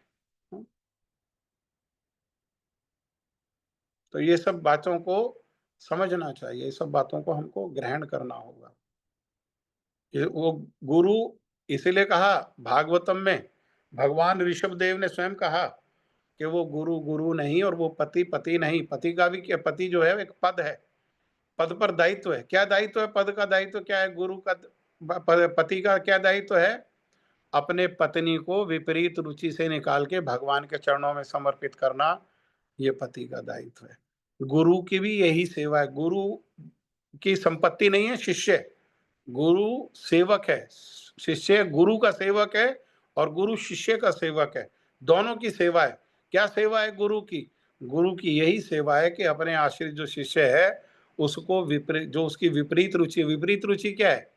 तो ये सब बातों को समझना चाहिए, ये सब बातों को हमको ग्रहण करना होगा। वो गुरु, इसीलिए कहा भागवतम में, भगवान ऋषभ देव ने स्वयं कहा कि वो गुरु गुरु नहीं, और वो पति पति नहीं। पति का भी क्या, पति जो है एक पद है, पद पर दायित्व है। क्या दायित्व है? पद का दायित्व क्या है? गुरु का, पति का क्या दायित्व है? अपने पत्नी को विपरीत रुचि से निकाल के भगवान के चरणों में समर्पित करना, ये पति का दायित्व है। गुरु की भी यही सेवा है। गुरु की संपत्ति नहीं है, शिष्य। गुरु सेवक है, शिष्य गुरु का सेवक है और गुरु शिष्य का सेवक है। दोनों की सेवा है। क्या सेवा है गुरु की? गुरु की यही सेवा है कि अपने आश्रित जो शिष्य है उसको जो उसकी विपरीत रुचि क्या है?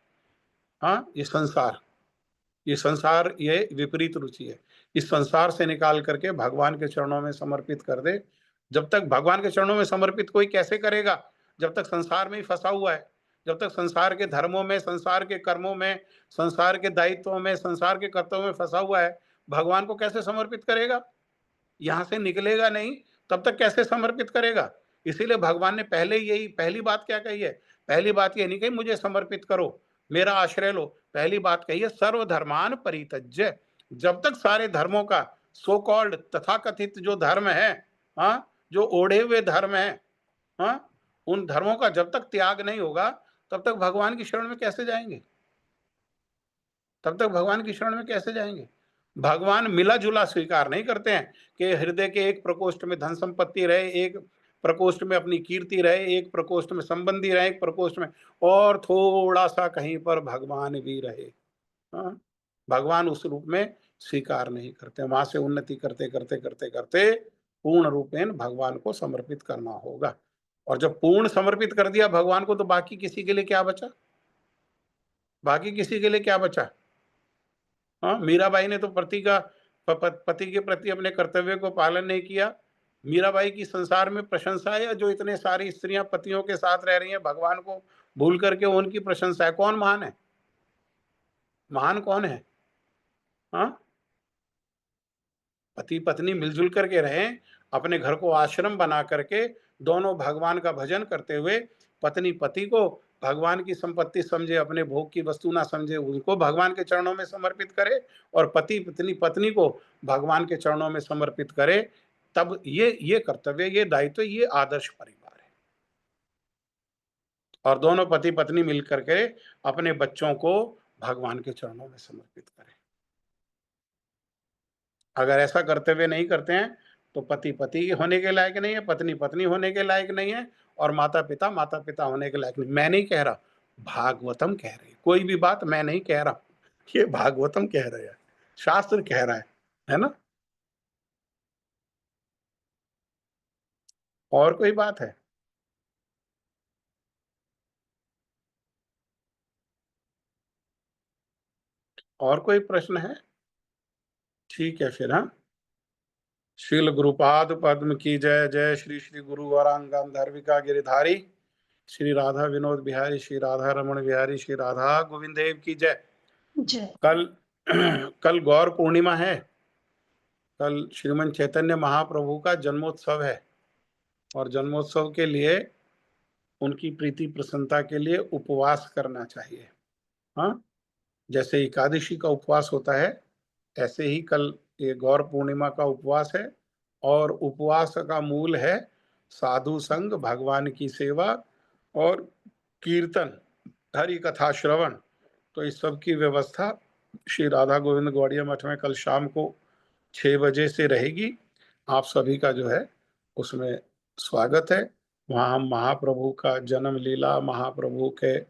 हाँ, ये संसार, ये विपरीत रुचि है। इस संसार से निकाल करके भगवान के चरणों में समर्पित कर दे। जब तक भगवान के चरणों में समर्पित कोई कैसे करेगा? जब तक संसार में ही फंसा हुआ है, जब तक संसार के धर्मों में, संसार के कर्मों में, संसार के दायित्वों में, संसार के कर्तव्यों में फंसा हुआ है, भगवान को कैसे समर्पित करेगा? यहां से निकलेगा नहीं, तब तक कैसे समर्पित करेगा? इसीलिए भगवान ने पहले यही पहली बात क्या कही है? पहली बात ये नहीं कही मुझे समर्पित करो, मेरा आश्रय लो। पहली बात कही है सर्वधर्मान परित्यज्य। जब तक सारे धर्मों का सो कॉल्ड तथाकथित जो धर्म है, हाँ, जो ओढ़े हुए धर्म है, हाँ, उन धर्मों का जब तक त्याग नहीं होगा तब तक भगवान की शरण में कैसे जाएंगे? तब तक भगवान की शरण में कैसे जाएंगे? भगवान मिला जुला स्वीकार नहीं करते हैं कि हृदय के एक प्रकोष्ठ में धन संपत्ति रहे, एक प्रकोष्ठ में अपनी कीर्ति रहे, एक प्रकोष्ठ में संबंधी रहे, एक प्रकोष्ठ में और थोड़ा सा कहीं पर भगवान भी रहे। हाँ, भगवान उस रूप में स्वीकार नहीं करते। वहां से उन्नति करते करते करते करते पूर्ण रूपेण भगवान को समर्पित करना होगा। और जब पूर्ण समर्पित कर दिया भगवान को तो बाकी किसी के लिए क्या बचा? बाकी किसी के लिए क्या बचा? हाँ, मीराबाई ने तो पति के प्रति अपने कर्तव्य को पालन नहीं किया। मीराबाई की संसार में प्रशंसा है, जो इतने सारी स्त्रियां पतियों के साथ रह रही हैं, भगवान को भूल करके उनकी प्रशंसा है। कौन महान है? महान कौन है? हाँ, पति पत्नी मिलजुल करके रहें, अपने घर को आश्रम बना करके दोनों भगवान का भजन करते हुए, पत्नी पति को भगवान की संपत्ति समझे, अपने भोग की वस्तु ना समझे, उनको भगवान के चरणों में समर्पित करे, और पति पत्नी को भगवान के चरणों में समर्पित करे। तब ये कर्तव्य, ये दायित्व, ये आदर्श परिवार है। और दोनों पति पत्नी मिलकर के अपने बच्चों को भगवान के चरणों में समर्पित करें। अगर ऐसा कर्तव्य नहीं करते हैं तो पति पति होने के लायक नहीं है, पत्नी पत्नी होने के लायक नहीं है, और माता पिता होने के लायक नहीं। मैं नहीं कह रहा, भागवतम कह रही है। कोई भी बात मैं नहीं कह रहा, ये भागवतम कह रहे हैं, शास्त्र कह रहा है ना? और कोई बात है? और कोई प्रश्न है? ठीक है फिर। हाँ, श्रील गुरुपाद पद्म की जय। जय श्री श्री गुरु वरांगम धर्विका गिरिधारी श्री राधा विनोद बिहारी श्री राधा रमण बिहारी श्री राधा गोविंद देव की जय। कल कल गौर पूर्णिमा है। कल श्रीमन चैतन्य महाप्रभु का जन्मोत्सव है, और जन्मोत्सव के लिए, उनकी प्रीति प्रसन्नता के लिए उपवास करना चाहिए। हाँ, जैसे एकादशी का उपवास होता है, ऐसे ही कल ये गौर पूर्णिमा का उपवास है। और उपवास का मूल है साधु संग, भगवान की सेवा और कीर्तन, हरि कथा श्रवण। तो इस सब की व्यवस्था श्री राधा गोविंद गौड़िया मठ में कल शाम को 6 बजे से रहेगी। आप सभी का जो है उसमें स्वागत है। वहाँ हम महाप्रभु का जन्म लीला, महाप्रभु के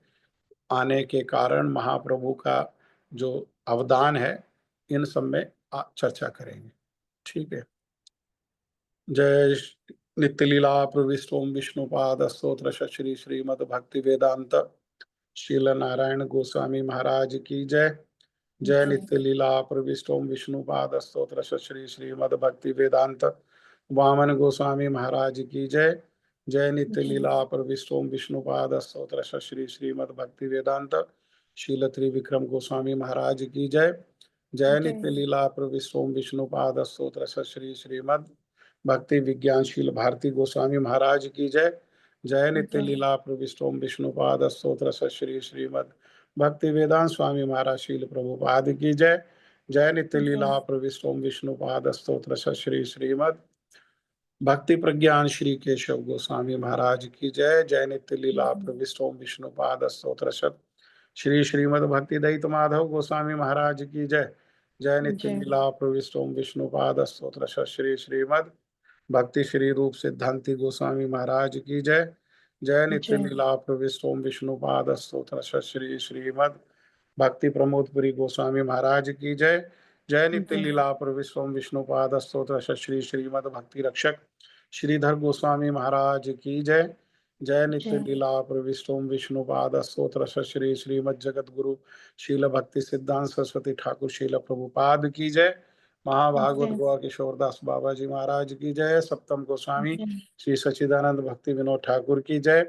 आने के कारण, महाप्रभु का जो अवदान है, इन सब में चर्चा करेंगे। ठीक है। जय नित्य लीला प्रविष्टोम विष्णुपाद स्तोत्र श्री श्रीमद भक्ति वेदांत श्रील नारायण गोस्वामी महाराज की जय। जय नित्य लीला प्रविष्टोम विष्णुपाद स्तोत्र श्री श्रीमद भक्ति वेदांत वामन गोस्वामी महाराज की जय। जय नित्य लीला प्रविष्टोम विष्णुपाद स्तोत्र श्री श्रीमद भक्ति वेदांत शील त्रिविक्रम गोस्वामी महाराज की जय। जय नित्य लीला प्रविष्टोम विष्णुपाद स्तोत्र श्री श्रीमद भक्ति विज्ञानशील भारती गोस्वामी महाराज की जय। जय नित्य लीला प्रविष्टोम विष्णुपाद स्तोत्र श्री श्रीमद भक्ति वेदांत स्वामी महाराज शील प्रभुपाद की जय। जय नित्य लीला प्रविष्टोम विष्णुपाद स्तोत्र श्री श्रीमद भक्ति प्रज्ञान श्री केशव गोस्वामी महाराज की जय। जय नित्य लीला प्रविष्टोम विष्णुपाद स्तोत्र श्री श्रीमद भक्ति दयित माधव गोस्वामी महाराज की जय। जय नित्य लीला प्रविष्टोम विष्णुपाद स्तोत्र श्री श्रीमद भक्ति श्री रूप सिद्धांति गोस्वामी महाराज की जय। जय नित्य जय लीला प्रविष्ट ओम विष्णुपाद स्तोत्र श्री श्रीमद भक्ति प्रमोदपुरी गोस्वामी महाराज की जय। जय नित्य जय लीला प्रविष्ट ओम विष्णुपाद स्तोत्र श्री श्रीमद भक्ति रक्षक श्रीधर गोस्वामी महाराज की जय। जय नित्य जय लीला प्रविष्ट ओम विष्णुपाद स्तोत्र श्री श्रीमद जगत गुरु शील भक्ति सिद्धांत सरस्वती ठाकुर शील प्रभुपाद की जय। महाभागवत जय गोवा किशोरदास बाबा जी महाराज की जय। सप्तम गोस्वामी जय श्री सच्चिदानंद भक्ति विनोद ठाकुर की जय।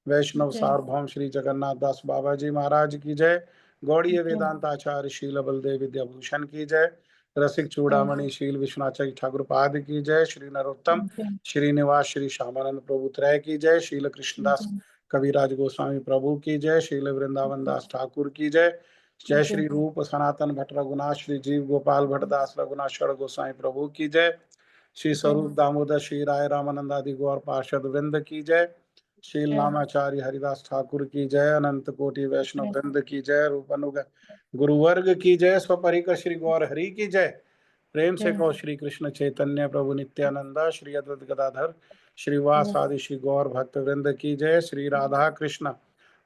वैष्णव जय सार्वभौम श्री जगन्नाथ दास बाबा जी महाराज की जय। गौड़ीय जय वेदांत आचार्य शील बलदेव विद्याभूषण की जय। रसिक जय चूड़ामणि शील विश्वनाथ ठाकुर पाद की जय। श्री नरोत्तम जय श्रीनिवास श्री श्यामानंद प्रभु त्रय की जय। शील कृष्णदास कविराज गोस्वामी प्रभु की जय। शील वृंदावन दास ठाकुर की जय। जय श्री रूप सनातन भट्ट रघुनाथ श्री जीव गोपाल भट्ट दास रघुनाथ गोस्वामी प्रभु की जय। श्री स्वरूप दामोदर श्री राय रामानंद आदि गौर पार्षद वृंद की जय। शील नामाचार्य हरिदास ठाकुर की जय। अनंत कोटि वैष्णव वृंद की जय। रूपानुग गुरुवर्ग की जय। स्वपरिकर श्री गौर हरि की जय। प्रेम से कहो श्री कृष्ण चैतन्य प्रभु नित्यानंदा श्री अद्वैत गदाधर श्रीवास आदि श्री गौर भक्त वृंद की जय। श्री राधा कृष्ण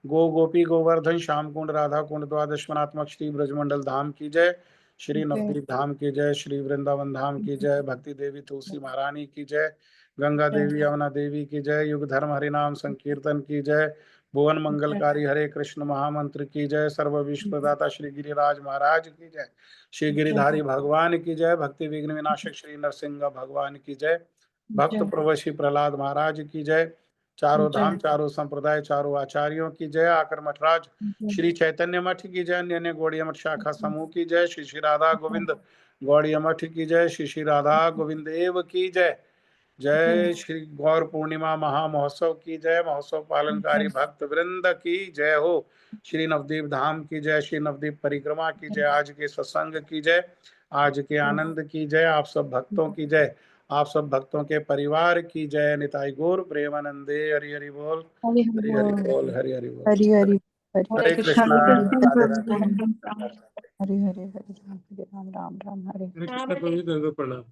गो गोपी गोवर्धन श्याम कुंड राधा कुंड द्वादशमनात्मक श्री ब्रजमंडल धाम की जय। श्री नवदीप धाम की जय। श्री वृंदावन धाम की जय। भक्ति देवी तुलसी महारानी की जय। गंगा देवी यमुना देवी की जय। युग धर्म हरिनाम संकीर्तन की जय। भुवन मंगलकारी हरे कृष्ण महामंत्र की जय। सर्व विश्व प्रदाता श्री गिरिराज महाराज की जय। श्री गिरिधारी भगवान की जय। भक्ति विघ्न विनाशक श्री नरसिंह भगवान की जय। भक्त प्रवशी प्रहलाद महाराज की जय। चारों धाम चारों संप्रदाय चारों आचार्यों की जय। आकर मठराज श्री चैतन्य मठ की जय। अन्य गौड़िया मठ शाखा समूह की जय। श्री श्री राधा गोविंद गौड़िया मठ की जय। श्री श्री राधा गोविंद देव की जय। जय श्री गौर पूर्णिमा महा महोत्सव की जय। महोत्सव पालनकारी भक्त वृंद की जय हो। श्री नवदीप धाम की जय। श्री नवदीप परिक्रमा की जय। आज के सत्संग की जय। आज के आनंद की जय। आप सब भक्तों की जय। आप सब भक्तों के परिवार की जय। निताई गौर प्रेमानंदे हरि हरि बोल। हरि हरि बोल। हरि हरि बोल। हरि हरि हरे कृष्णा राधे राधे। हरे हरे हरे राम राम राम हरे कृष्ण को भी दंडवत प्रणाम।